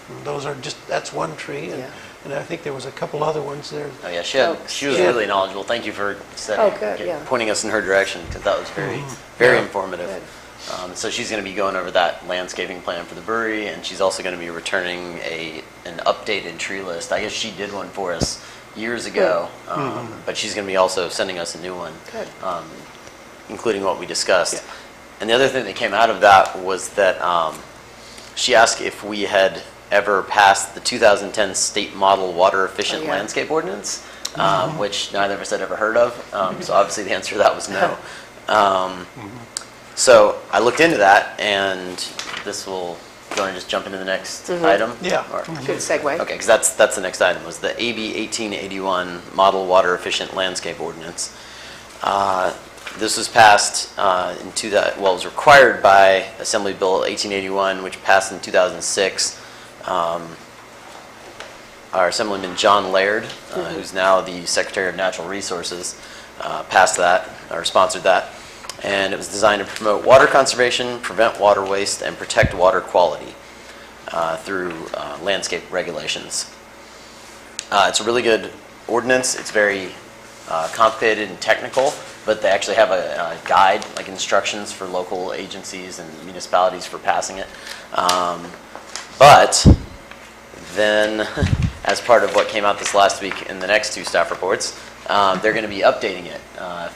And those are just, that's one tree, Yeah. and I think there was a couple other ones there. Oh, yeah, Oh, she was yeah. really knowledgeable. Thank you for Oh, good, yeah. pointing us in her direction, because that was very Yeah. informative. Good. So she's going to be going over that landscaping plan for the brewery, and she's also going to be returning an updated tree list. I guess she did one for us years ago, but she's going to be also sending us a new one, Good. including what we discussed. Yeah. And the other thing that came out of that was that she asked if we had ever passed the 2010 state model water efficient Oh, yeah. landscape ordinance, which neither of us had ever heard of. So obviously the answer to that was no. So I looked into that, and this will, do you want to just jump into the next item? Yeah. Or- Good segue. Okay, because that's the next item, was the AB 1881 Model Water Efficient Landscape Ordinance. This was passed it was required by Assembly Bill 1881, which passed in 2006. Our Assemblyman John Laird, who's now the Secretary of Natural Resources, passed that, or sponsored that. And it was designed to promote water conservation, prevent water waste, and protect water quality through landscape regulations. It's a really good ordinance. It's very complicated and technical, but they actually have a guide, like instructions for local agencies and municipalities for passing it. But then, as part of what came out this last week in the next two staff reports, they're going to be updating it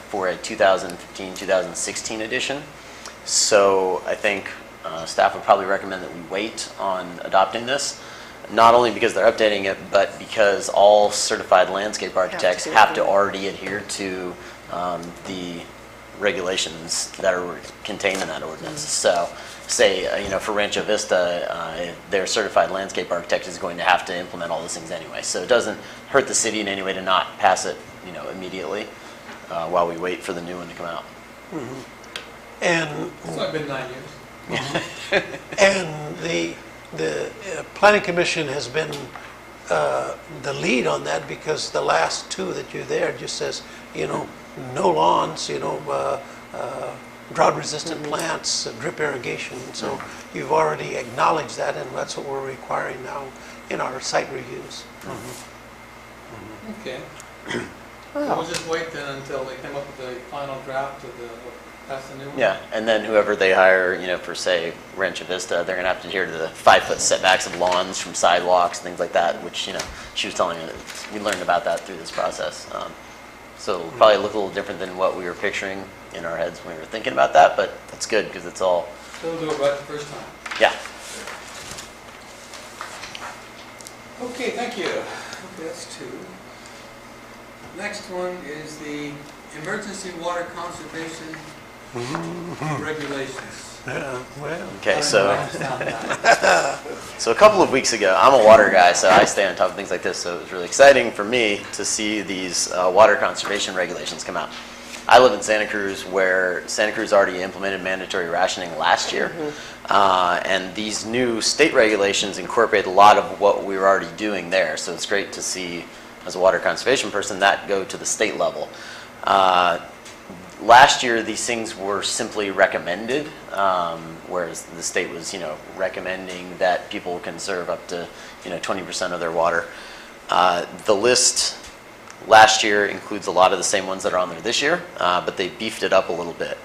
for a 2015-2016 edition. So I think staff would probably recommend that we wait on adopting this, not only because they're updating it, but because all certified landscape architects have to already adhere to the regulations that are contained in that ordinance. So say, for Rancho Vista, their certified landscape architect is going to have to implement all those things anyway. So it doesn't hurt the city in any way to not pass it, immediately while we wait for the new one to come out. And It's only been 9 years. And the Planning Commission has been the lead on that, because the last two that you're there just says, no lawns, drought-resistant plants, drip irrigation. So you've already acknowledged that, and that's what we're requiring now in our site reviews. Okay. So we'll just wait then until they come up with the final draft of pass the new one? Yeah, and then whoever they hire, for say Rancho Vista, they're gonna have to adhere to the 5-foot setbacks of lawns from sidewalks, things like that, which, she was telling me that we learned about that through this process. So it'll probably look a little different than what we were picturing in our heads when we were thinking about that, but that's good because it's all, They'll do it right the first time. yeah. Okay, thank you. Okay, that's two. Next one is the emergency water conservation regulations. Yeah, well, Okay, I so. don't know, I just found that. So a couple of weeks ago, I'm a water guy, so I stay on top of things like this, so it was really exciting for me to see these water conservation regulations come out. I live in Santa Cruz, where Santa Cruz already implemented mandatory rationing last year, and these new state regulations incorporate a lot of what we were already doing there, so it's great to see, as a water conservation person, that go to the state level. Last year, these things were simply recommended, whereas the state was, recommending that people conserve up to, 20% of their water. The list last year includes a lot of the same ones that are on there this year, but they beefed it up a little bit.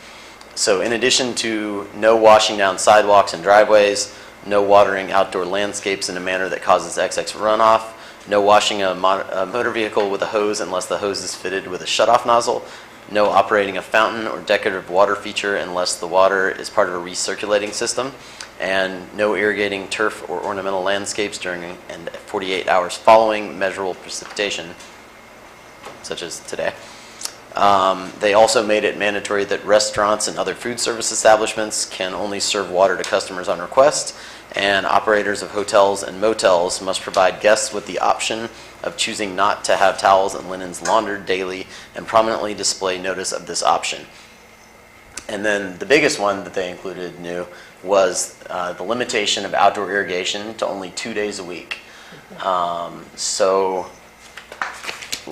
So in addition to no washing down sidewalks and driveways, no watering outdoor landscapes in a manner that causes excess runoff, no washing a motor vehicle with a hose unless the hose is fitted with a shutoff nozzle, no operating a fountain or decorative water feature unless the water is part of a recirculating system, and no irrigating turf or ornamental landscapes during and 48 hours following measurable precipitation, such as today. They also made it mandatory that restaurants and other food service establishments can only serve water to customers on request, and operators of hotels and motels must provide guests with the option of choosing not to have towels and linens laundered daily and prominently display notice of this option. And then the biggest one that they included new was the limitation of outdoor irrigation to only 2 days a week. So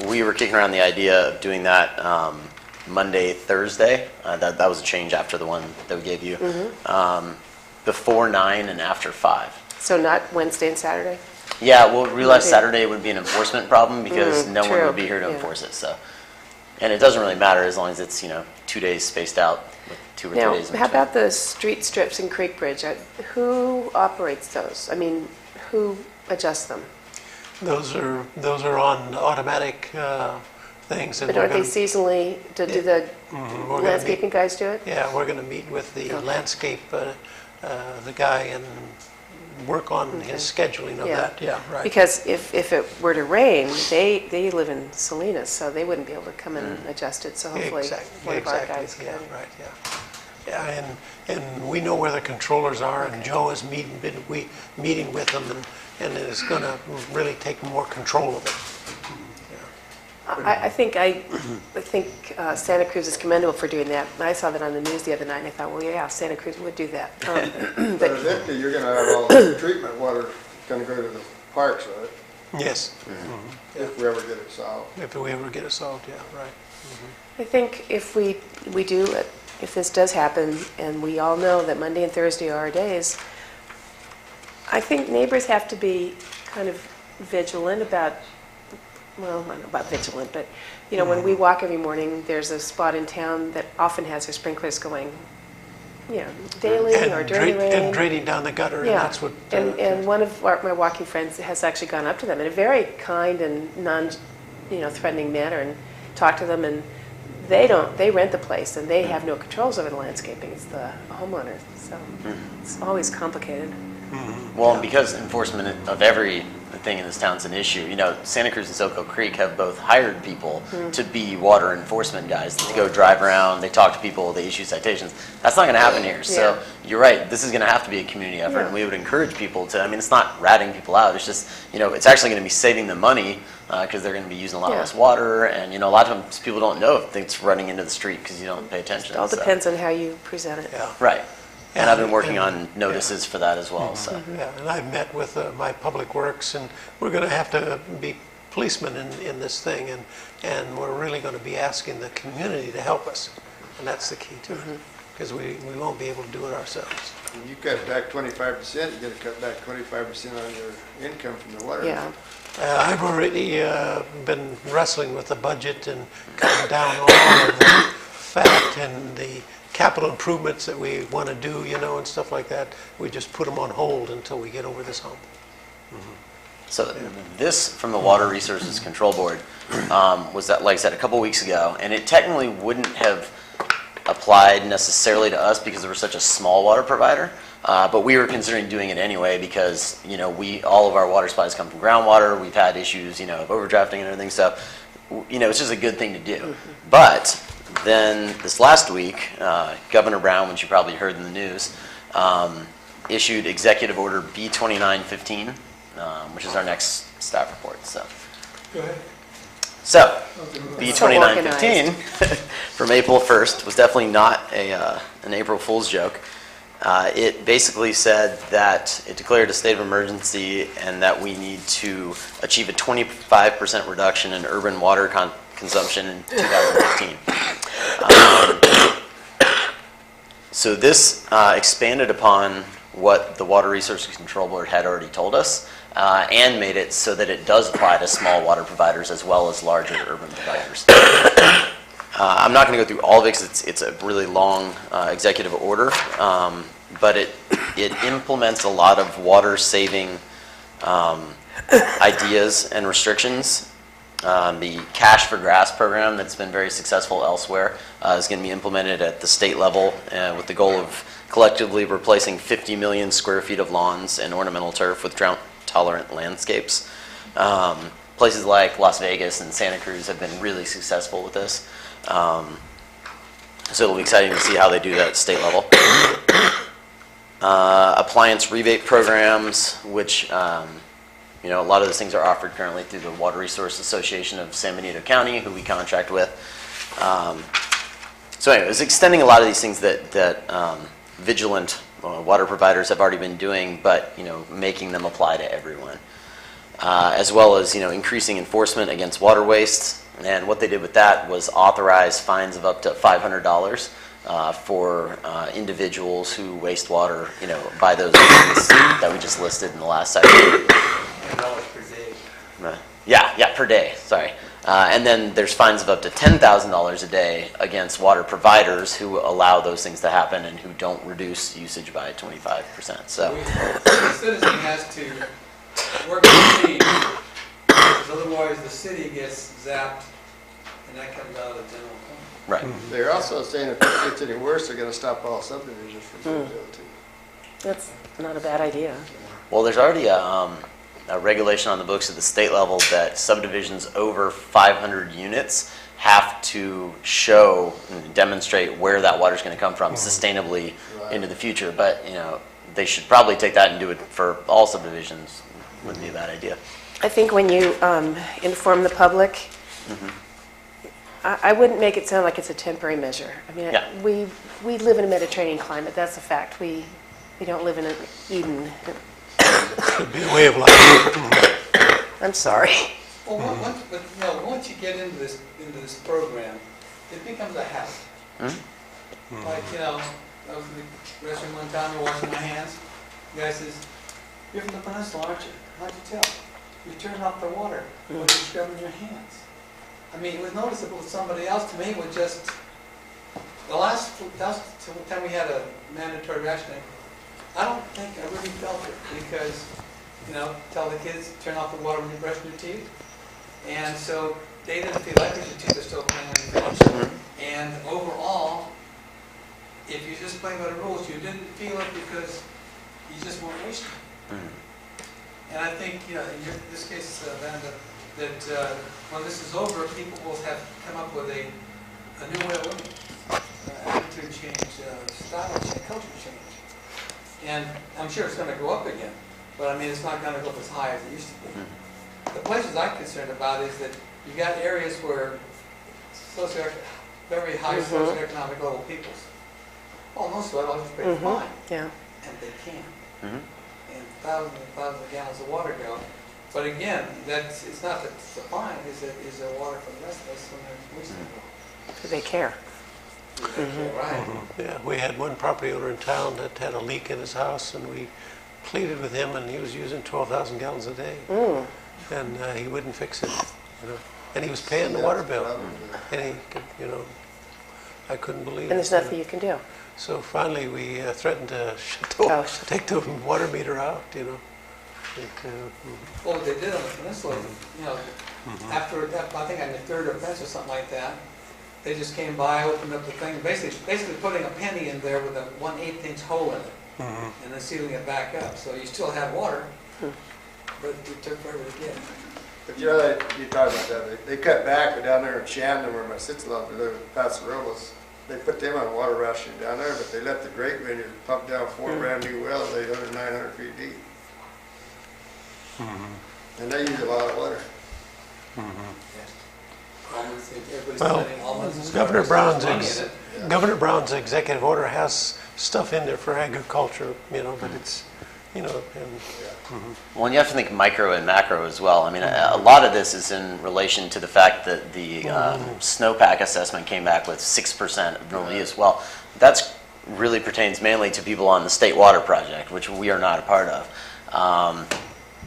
we were kicking around the idea of doing that Monday, Thursday. That was a change after the one that we gave you. Before 9 and after 5. So not Wednesday and Saturday? Yeah, well, we realized Okay. Saturday would be an enforcement problem because no one true, would be here to yeah. enforce it. So, and it doesn't really matter as long as it's 2 days spaced out with 2 or 3 Now, days. in how between. about the street strips in Creek Bridge? Who operates those? I mean, who adjusts them? those are on automatic things. And But we're aren't they gonna- seasonally, do the we're gonna landscaping guys do it? Yeah, we're going to meet with the Okay. landscape, the guy, and work on his scheduling of Yeah. that. Yeah, right. Because if it were to rain, they live in Salinas, so they wouldn't be able to come and adjust it, so hopefully one of our guys Yeah, can. right, yeah. Yeah, and we know where the controllers are, and Joe is meeting with them, and is going to really take more control of it. I think Santa Cruz is commendable for doing that. I saw that on the news the other night, and I thought, well, yeah, Santa Cruz would do that. But But eventually, you're gonna have all the treatment water gonna go to the parks, right? Yes, If we ever get it solved. if we ever get it solved, yeah, right. I think if we do, if this does happen, and we all know that Monday and Thursday are our days, I think neighbors have to be kind of vigilant about, well, I don't know about vigilant, but, when we walk every morning, there's a spot in town that often has their sprinklers going, daily or during the rain. And draining down the gutter, and Yeah, that's what. and one of my walking friends has actually gone up to them in a very kind and threatening manner and talked to them, and they rent the place and they have no controls over the landscaping. It's the homeowner, so it's always complicated. Well, and because enforcement of everything in this town's an issue, Santa Cruz and Soco Creek have both hired people to be water enforcement guys. They go drive around, they talk to people, they issue citations. That's not going to happen here. So you're right, this is going to have to be a community effort, and we would encourage people to, it's not ratting people out, it's just, it's actually going to be saving them money because they're going to be using a lot less water, and, a lot of times people don't know if it's running into the street because you don't pay attention. It all depends on how you present it. Yeah. Right. And I've been working on notices for that as well, so. Yeah, and I've met with my public works, and we're going to have to be policemen in this thing, and we're really going to be asking the community to help us, and that's the key to it, because we won't be able to do it ourselves. When you cut back 25%, you're gonna cut back 25% on your income from the water. Yeah. I've already been wrestling with the budget and cutting down all of the fat and the capital improvements that we want to do, and stuff like that. We just put them on hold until we get over this hump. So this from the Water Resources Control Board was that, like I said, a couple weeks ago, and it technically wouldn't have applied necessarily to us because we're such a small water provider, But we were considering doing it anyway because, all of our water supplies come from groundwater. We've had issues, of overdrafting and everything. So, it's just a good thing to do. But then this last week, Governor Brown, which you probably heard in the news, issued Executive Order B2915, which is our next staff report. So, Go ahead. so organized. B2915 from April 1st was definitely not an April Fool's joke. It basically said that it declared a state of emergency and that we need to achieve a 25% reduction in urban water consumption in 2015. So this expanded upon what the Water Resources Control Board had already told us and made it so that it does apply to small water providers as well as larger urban providers. I'm not going to go through all of it because it's a really long executive order, but it implements a lot of water-saving ideas and restrictions. The Cash for Grass program that's been very successful elsewhere is going to be implemented at the state level with the goal of collectively replacing 50 million square feet of lawns and ornamental turf with drought-tolerant landscapes. Places like Las Vegas and Santa Cruz have been really successful with this. So it'll be exciting to see how they do that at state level. Appliance rebate programs, which a lot of those things are offered currently through the Water Resource Association of San Benito County, who we contract with. So anyway, it's extending a lot of these things that vigilant water providers have already been doing, but making them apply to everyone, as well as increasing enforcement against water waste. And what they did with that was authorize fines of up to $500 for individuals who waste water, by those means that we just listed in the last section. $1 per day. Yeah, per day, sorry. And then there's fines of up to $10,000 a day against water providers who allow those things to happen and who don't reduce usage by 25%. So The citizen has to work with the city, because otherwise the city gets zapped, and that comes out of the general fund. right. They're also saying if it gets any worse, they're gonna stop all subdivisions from being built too. That's not a bad idea. Well, there's already a regulation on the books at the state level that subdivisions over 500 units have to show and demonstrate where that water is going to come from sustainably into the future. But they should probably take that and do it for all subdivisions. Wouldn't be a bad idea. I think when you inform the public, I wouldn't make it sound like it's a temporary measure. I mean, Yeah. we live in a Mediterranean climate. That's a fact. We don't live in an Eden. Could be a way of life. I'm sorry. Well, once you get into this program, it becomes a habit. Like, I was in the restroom one time, washing my hands. The guy says, "You're from the peninsula, aren't you? How'd you tell? You turned off the water when you're scrubbing your hands." I mean, it was noticeable to somebody else. To me, it was just the last time we had a mandatory rationing. I don't think I really felt it because, tell the kids, turn off the water when you're brushing your teeth. And so they didn't feel like your teeth are still clean when you finish. And overall, if you're just playing by the rules, you didn't feel it because you just weren't wasting. And I think, in this case, Vanda, that when this is over, people will have come up with a new way of living, attitude change, style change, culture change. And I'm sure it's going to go up again, but I mean, it's not going to go up as high as it used to be. The places I'm concerned about is that you got areas where very high socioeconomic level peoples, well, no sweat, I'll just pay fine. Yeah. And they can't. And thousands and thousands of gallons of water go. But again, it's not that it's a fine, is there water for the rest of us when they're wasting it? They care. Right. Yeah, we had one property owner in town that had a leak in his house, and we pleaded with him, and he was using 12,000 gallons a day. And he wouldn't fix it, And he was paying the water bill. And he could, I couldn't believe it. And there's nothing you can do. So finally, we threatened to take the water meter out, Well, what they did on the peninsula, after, I think on the third offense or something like that, they just came by, opened up the thing, basically putting a penny in there with a 1/8 inch hole in it. and then sealing it back up. So you still have water, but it took forever to get it. But you know, you talk about that, they cut back down there in Shandon where my sister-in-law lives, Pasarolas. They put them on water ration down there, but they let the grape vineyard pump down 4 brand new wells, 800, 900 feet deep. And they use a lot of water. Almonds, everybody's Well, planting almonds and Governor strawberries. Brown's, There's money in it. Governor Brown's executive order has stuff in there for agriculture, you know, but it's, you know, and Well, and you have to think micro and macro as well. I mean, a lot of this is in relation to the fact that the snowpack assessment came back with 6% of normal use. Well, that's really pertains mainly to people on the state water project, which we are not a part of.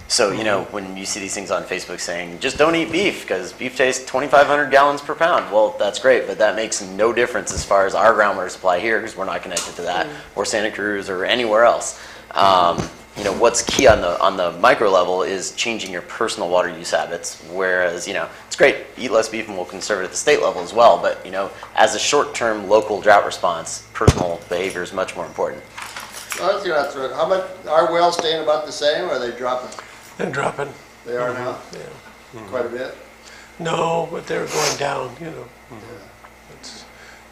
So, you know, when you see these things on Facebook saying, just don't eat beef because beef tastes 2,500 gallons per pound. Well, that's great, but that makes no difference as far as our groundwater supply here because we're not connected to that, or Santa Cruz or anywhere else. You know, what's key on the micro level is changing your personal water use habits, whereas, you know, it's great, eat less beef and we'll conserve it at the state level as well, but, you know, as a short-term local drought response, personal behavior is much more important. Well, that's not true. How much, are wells staying about the same, or are they dropping? they're dropping. They are now? Yeah. Quite a bit? No, but they're going down, you know. It's,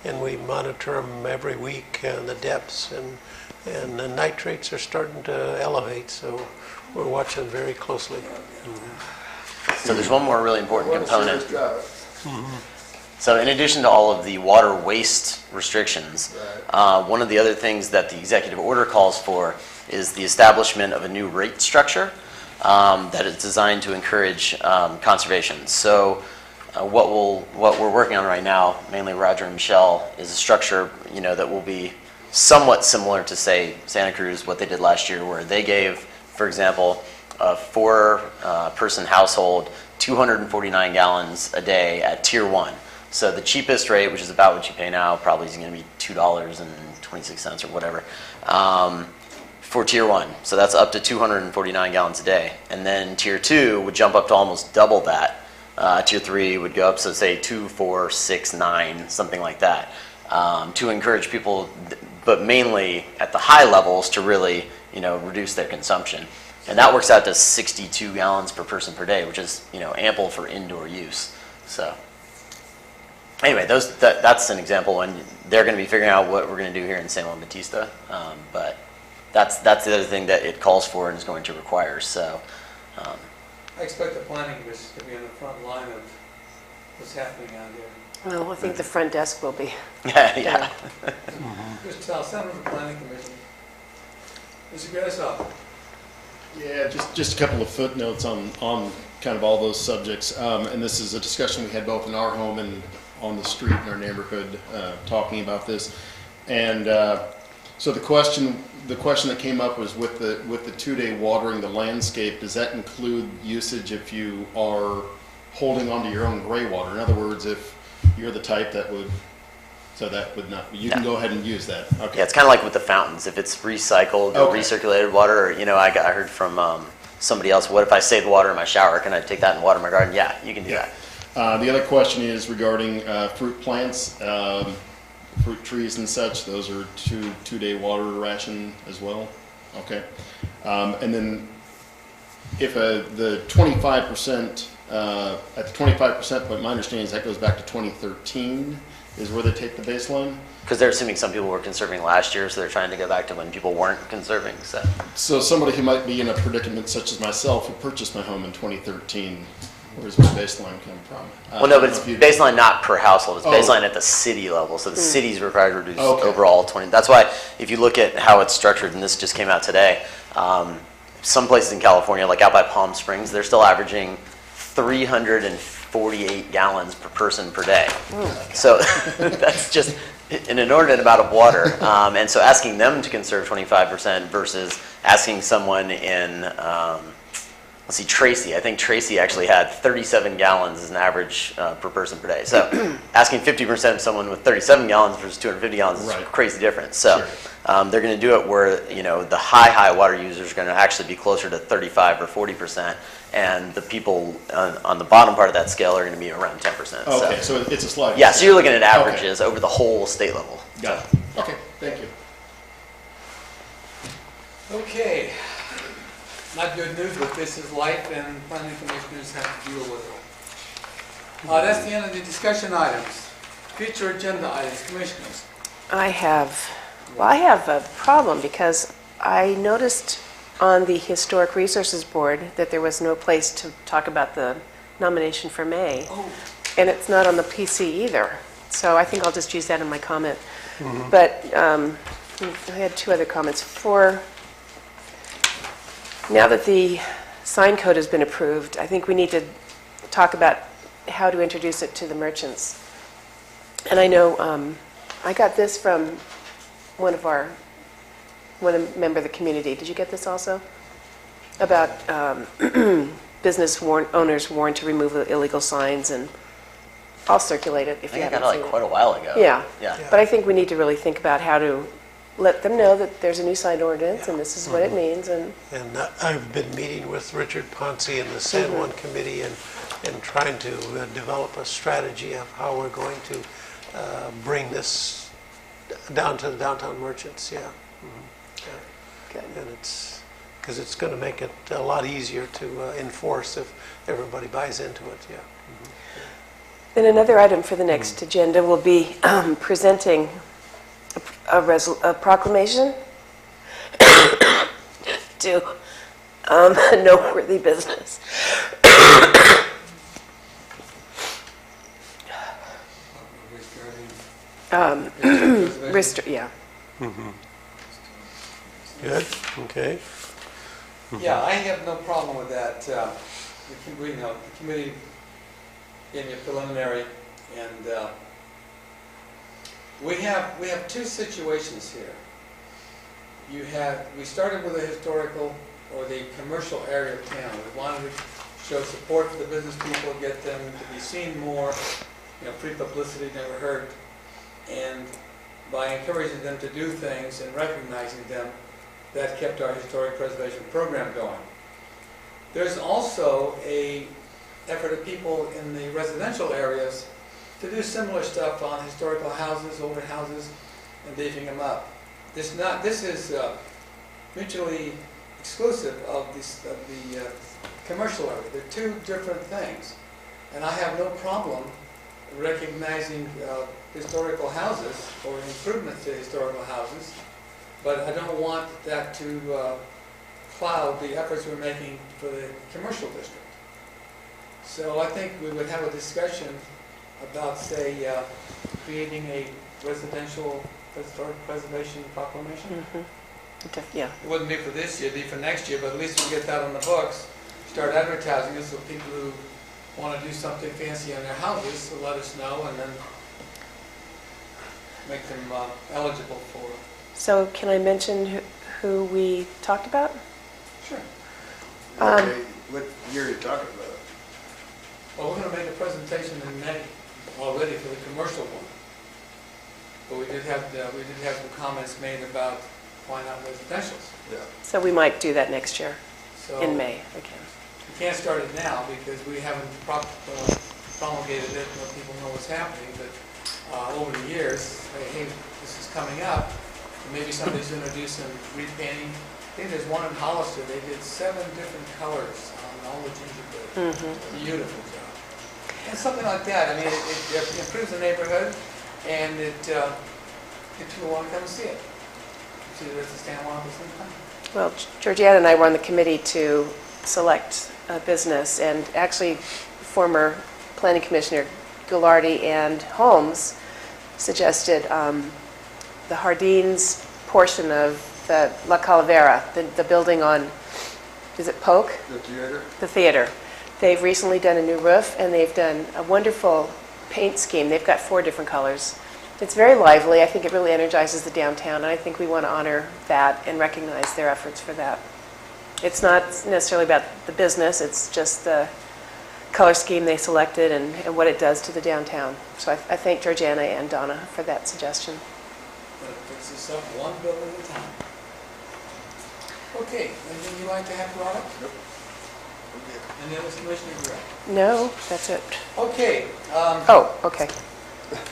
and we monitor them every week, the depths, and the nitrates are starting to elevate, so we're watching very closely. So there's one more really important Water component. service drought. So in addition to all of the water waste restrictions, one of the other things that the executive order calls for is the establishment of a new rate structure that is designed to encourage conservation. So what we're working on right now, mainly Roger and Michelle, is a structure, you know, that will be somewhat similar to, say, Santa Cruz, what they did last year, where they gave, for example, a 4-person household 249 gallons a day at Tier 1. So the cheapest rate, which is about what you pay now, probably is going to be $2.26 or whatever, for Tier 1. So that's up to 249 gallons a day. And then Tier 2 would jump up to almost double that. Tier 3 would go up, so say 2, 4, 6, 9, something like that, to encourage people, but mainly at the high levels to really, you know, reduce their consumption. And that works out to 62 gallons per person per day, which is, you know, ample for indoor use. So anyway, that's an example when they're going to be figuring out what we're going to do here in San Juan Bautista. But that's the other thing that it calls for and is going to require. So I expect the planning commission to be on the front line of what's happening out here. Well, I think the front desk will be. yeah. Just tell, send them the planning commission. Mr. Grassoff. Yeah, just a couple of footnotes on kind of all those subjects. And this is a discussion we had both in our home and on the street in our neighborhood talking about this. And so the question that came up was with the 2-day watering the landscape, does that include usage if you are holding onto your own gray water? In other words, if you're the type that would, so that would not, you can go ahead and use that. Okay. Yeah, it's kind of like with the fountains. If it's recycled or recirculated water, or, you know, I heard from somebody else, what if I save water in my shower? Can I take that and water my garden? Yeah, you can do that. The other question is regarding fruit plants, fruit trees and such. Those are two-day water ration as well. Okay. And then if the 25%, at the 25% point, my understanding is that goes back to 2013 is where they take the baseline. Because they're assuming some people were conserving last year, so they're trying to go back to when people weren't conserving. So somebody who might be in a predicament such as myself who purchased my home in 2013, where's my baseline come from? Well, no, but it's baseline not per household. It's baseline at the city level. So the city's required to reduce overall 20. That's why if you look at how it's structured, and this just came out today, some places in California, like out by Palm Springs, they're still averaging 348 gallons per person per day. So that's just an inordinate amount of water. And so asking them to conserve 25% versus asking someone in, let's see, Tracy. I think Tracy actually had 37 gallons as an average per person per day. So asking 50% of someone with 37 gallons versus 250 gallons is a crazy difference. So they're going to do it where, you know, the high water users are going to actually be closer to 35 or 40%. And the people on the bottom part of that scale are going to be around 10%. Okay, so it's a slide. Yeah, so you're looking at averages over the whole state level. Got it. Okay, thank you. Okay. Not good news, but this is life, and planning commissioners have to deal with it. That's the end of the discussion items. Future agenda items, commissioners. I have a problem because I noticed on the Historic Resources Board that there was no place to talk about the nomination for May. Oh, And it's not on the PC either. So I think I'll just use that in my comment. But I had two other comments. Now that the sign code has been approved, I think we need to talk about how to introduce it to the merchants. And I know I got this from one member of the community. Did you get this also? About business owners warned to remove illegal signs, and I'll circulate it I if you think I got haven't it seen like quite a while ago. Yeah. Yeah. But I think we need to really think about how to let them know that there's a new sign ordinance and this is what it means. And I've been meeting with Richard Ponce and the San Juan Committee and trying to develop a strategy of how we're going to bring this down to the downtown merchants, yeah. Good. And because it's going to make it a lot easier to enforce if everybody buys into it, yeah. then another item for the next agenda will be presenting a proclamation to noteworthy business. Yeah. Good, okay. yeah, I have no problem with that. The committee gave me a preliminary, and we have two situations here. We started with the historical or the commercial area of town. We wanted to show support for the business people, get them to be seen more. Free publicity never hurt. And by encouraging them to do things and recognizing them, that kept our historic preservation program going. There's also an effort of people in the residential areas to do similar stuff on historical houses, older houses, and beefing them up. This is mutually exclusive of the commercial area. They're two different things. And I have no problem recognizing historical houses or improvements to historical houses, but I don't want that to cloud the efforts we're making for the commercial district. So I think we would have a discussion about, say, creating a residential historic preservation proclamation. Yeah. It wouldn't be for this year, it'd be for next year, but at least we'll get that on the books, start advertising it so people who want to do something fancy on their houses will let us know, and then make them eligible for it. So can I mention who we talked about? Sure. What year are you talking about? Well, we're going to make a presentation in May already for the commercial one. But we did have some comments made about why not residentials. Yeah. So we might do that next year So in May. Okay. we can't start it now because we haven't promulgated it, let people know what's happening. But over the years, hey, this is coming up. Maybe somebody's going to do some repainting. I think there's one in Hollister. They did 7 different colors on all the gingerbread. Beautiful job. And something like that. I mean, it improves the neighborhood, and people want to come and see it. See the rest of San Juan at the same time. Well, Georgiana and I were on the committee to select a business, and actually former planning commissioner Goulardi and Holmes suggested the Hardines portion of the La Calavera, the building on, is it Polk? The theater? The theater. They've recently done a new roof, and they've done a wonderful paint scheme. They've got 4 different colors. It's very lively. I think it really energizes the downtown, and I think we want to honor that and recognize their efforts for that. It's not necessarily about the business, it's just the color scheme they selected and what it does to the downtown. So I thank Georgiana and Donna for that suggestion. Gonna fix this up one building at a time. Okay, anything you'd like to have brought up? Nope. Any other Commissioner Gray? No, that's it. Okay. Oh, okay.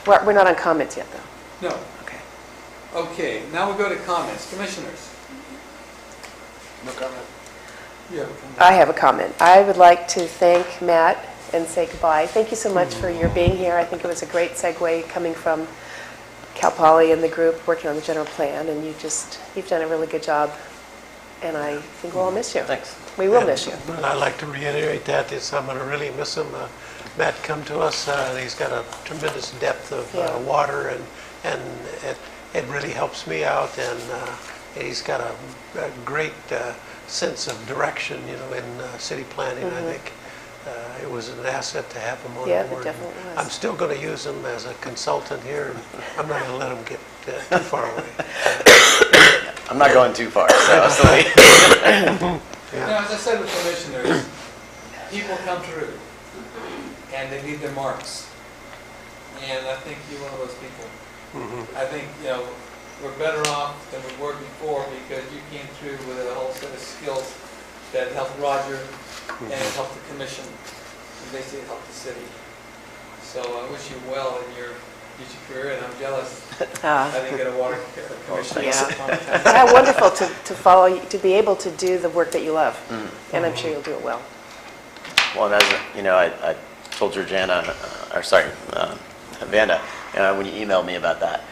We're not on comments yet, though. No. Okay. Okay, now we go to comments. Commissioners? No comment. Yeah. I have a comment. I would like to thank Matt and say goodbye. Thank you so much for your being here. I think it was a great segue coming from Cal Poly and the group working on the general plan, and you've done a really good job, and I think we'll all miss you. Thanks. We will miss you. And I'd like to reiterate that, I'm going to really miss him. Matt come to us, he's got a tremendous depth of Yeah. water, and it really helps me out, and he's got a great sense of direction, in city planning. I think it was an asset to have him on Yeah, it board. definitely was. I'm still going to use him as a consultant here, and I'm not going to let him get too far away. I'm not going too far, so sorry. Now, as I said with commissioners, people come through, and they leave their marks. And I think you're one of those people. I think, we're better off than we were before because you came through with a whole set of skills that helped Roger and it helped the commission, and basically it helped the city. So I wish you well in your future career, and I'm jealous I didn't get a water commission. Yeah. Yeah, wonderful to follow, to be able to do the work that you love, and I'm sure you'll do it well. Well, and as I told Georgiana, Vanda, when you emailed me about that,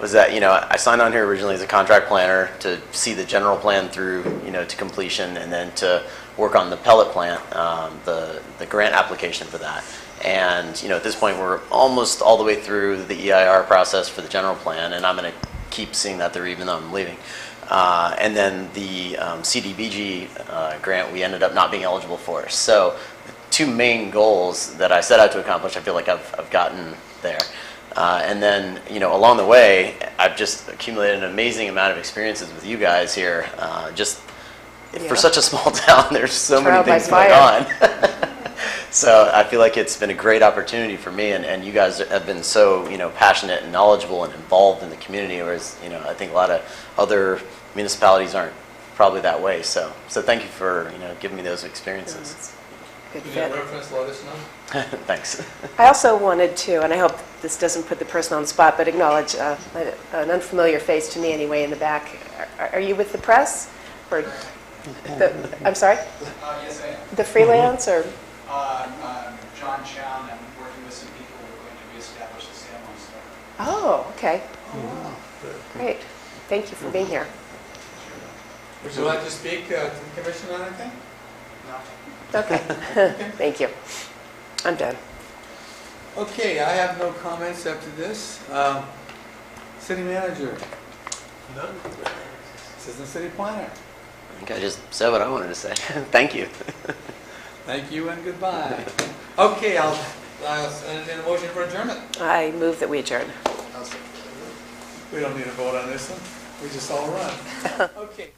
was that, I signed on here originally as a contract planner to see the general plan through, to completion, and then to work on the pellet plant, the grant application for that. And, at this point, we're almost all the way through the EIR process for the general plan, and I'm going to keep seeing that through even though I'm leaving. And then the CDBG grant, we ended up not being eligible for. So the two main goals that I set out to accomplish, I feel like I've gotten there. And then, along the way, I've just accumulated an amazing amount of experiences with you guys here. For such a small town, there's so many things going on. So I feel like it's been a great opportunity for me, and you guys have been so, passionate and knowledgeable and involved in the community, whereas, I think a lot of other municipalities aren't probably that way. So thank you for, giving me those experiences. Good If you fit. need a reference, let us know. Thanks. I also wanted to, and I hope this doesn't put the person on the spot, but acknowledge an unfamiliar face to me anyway in the back. Are you with the press? Or I'm sorry? Yes, I am. The freelance or? John Chown, I'm working with some people who are going to reestablish the San Juan Star. Oh, okay. Great. Thank you for being here. Would you like to speak to the commission on anything? No. Okay. Thank you. I'm done. Okay, I have no comments after this. City manager, None? assistant city planner, I think I just said what I wanted to say. Thank you. thank you and goodbye. Okay, I'll entertain a motion for adjournment. I move that we adjourn. We don't need a vote on this one, we just all run. Okay.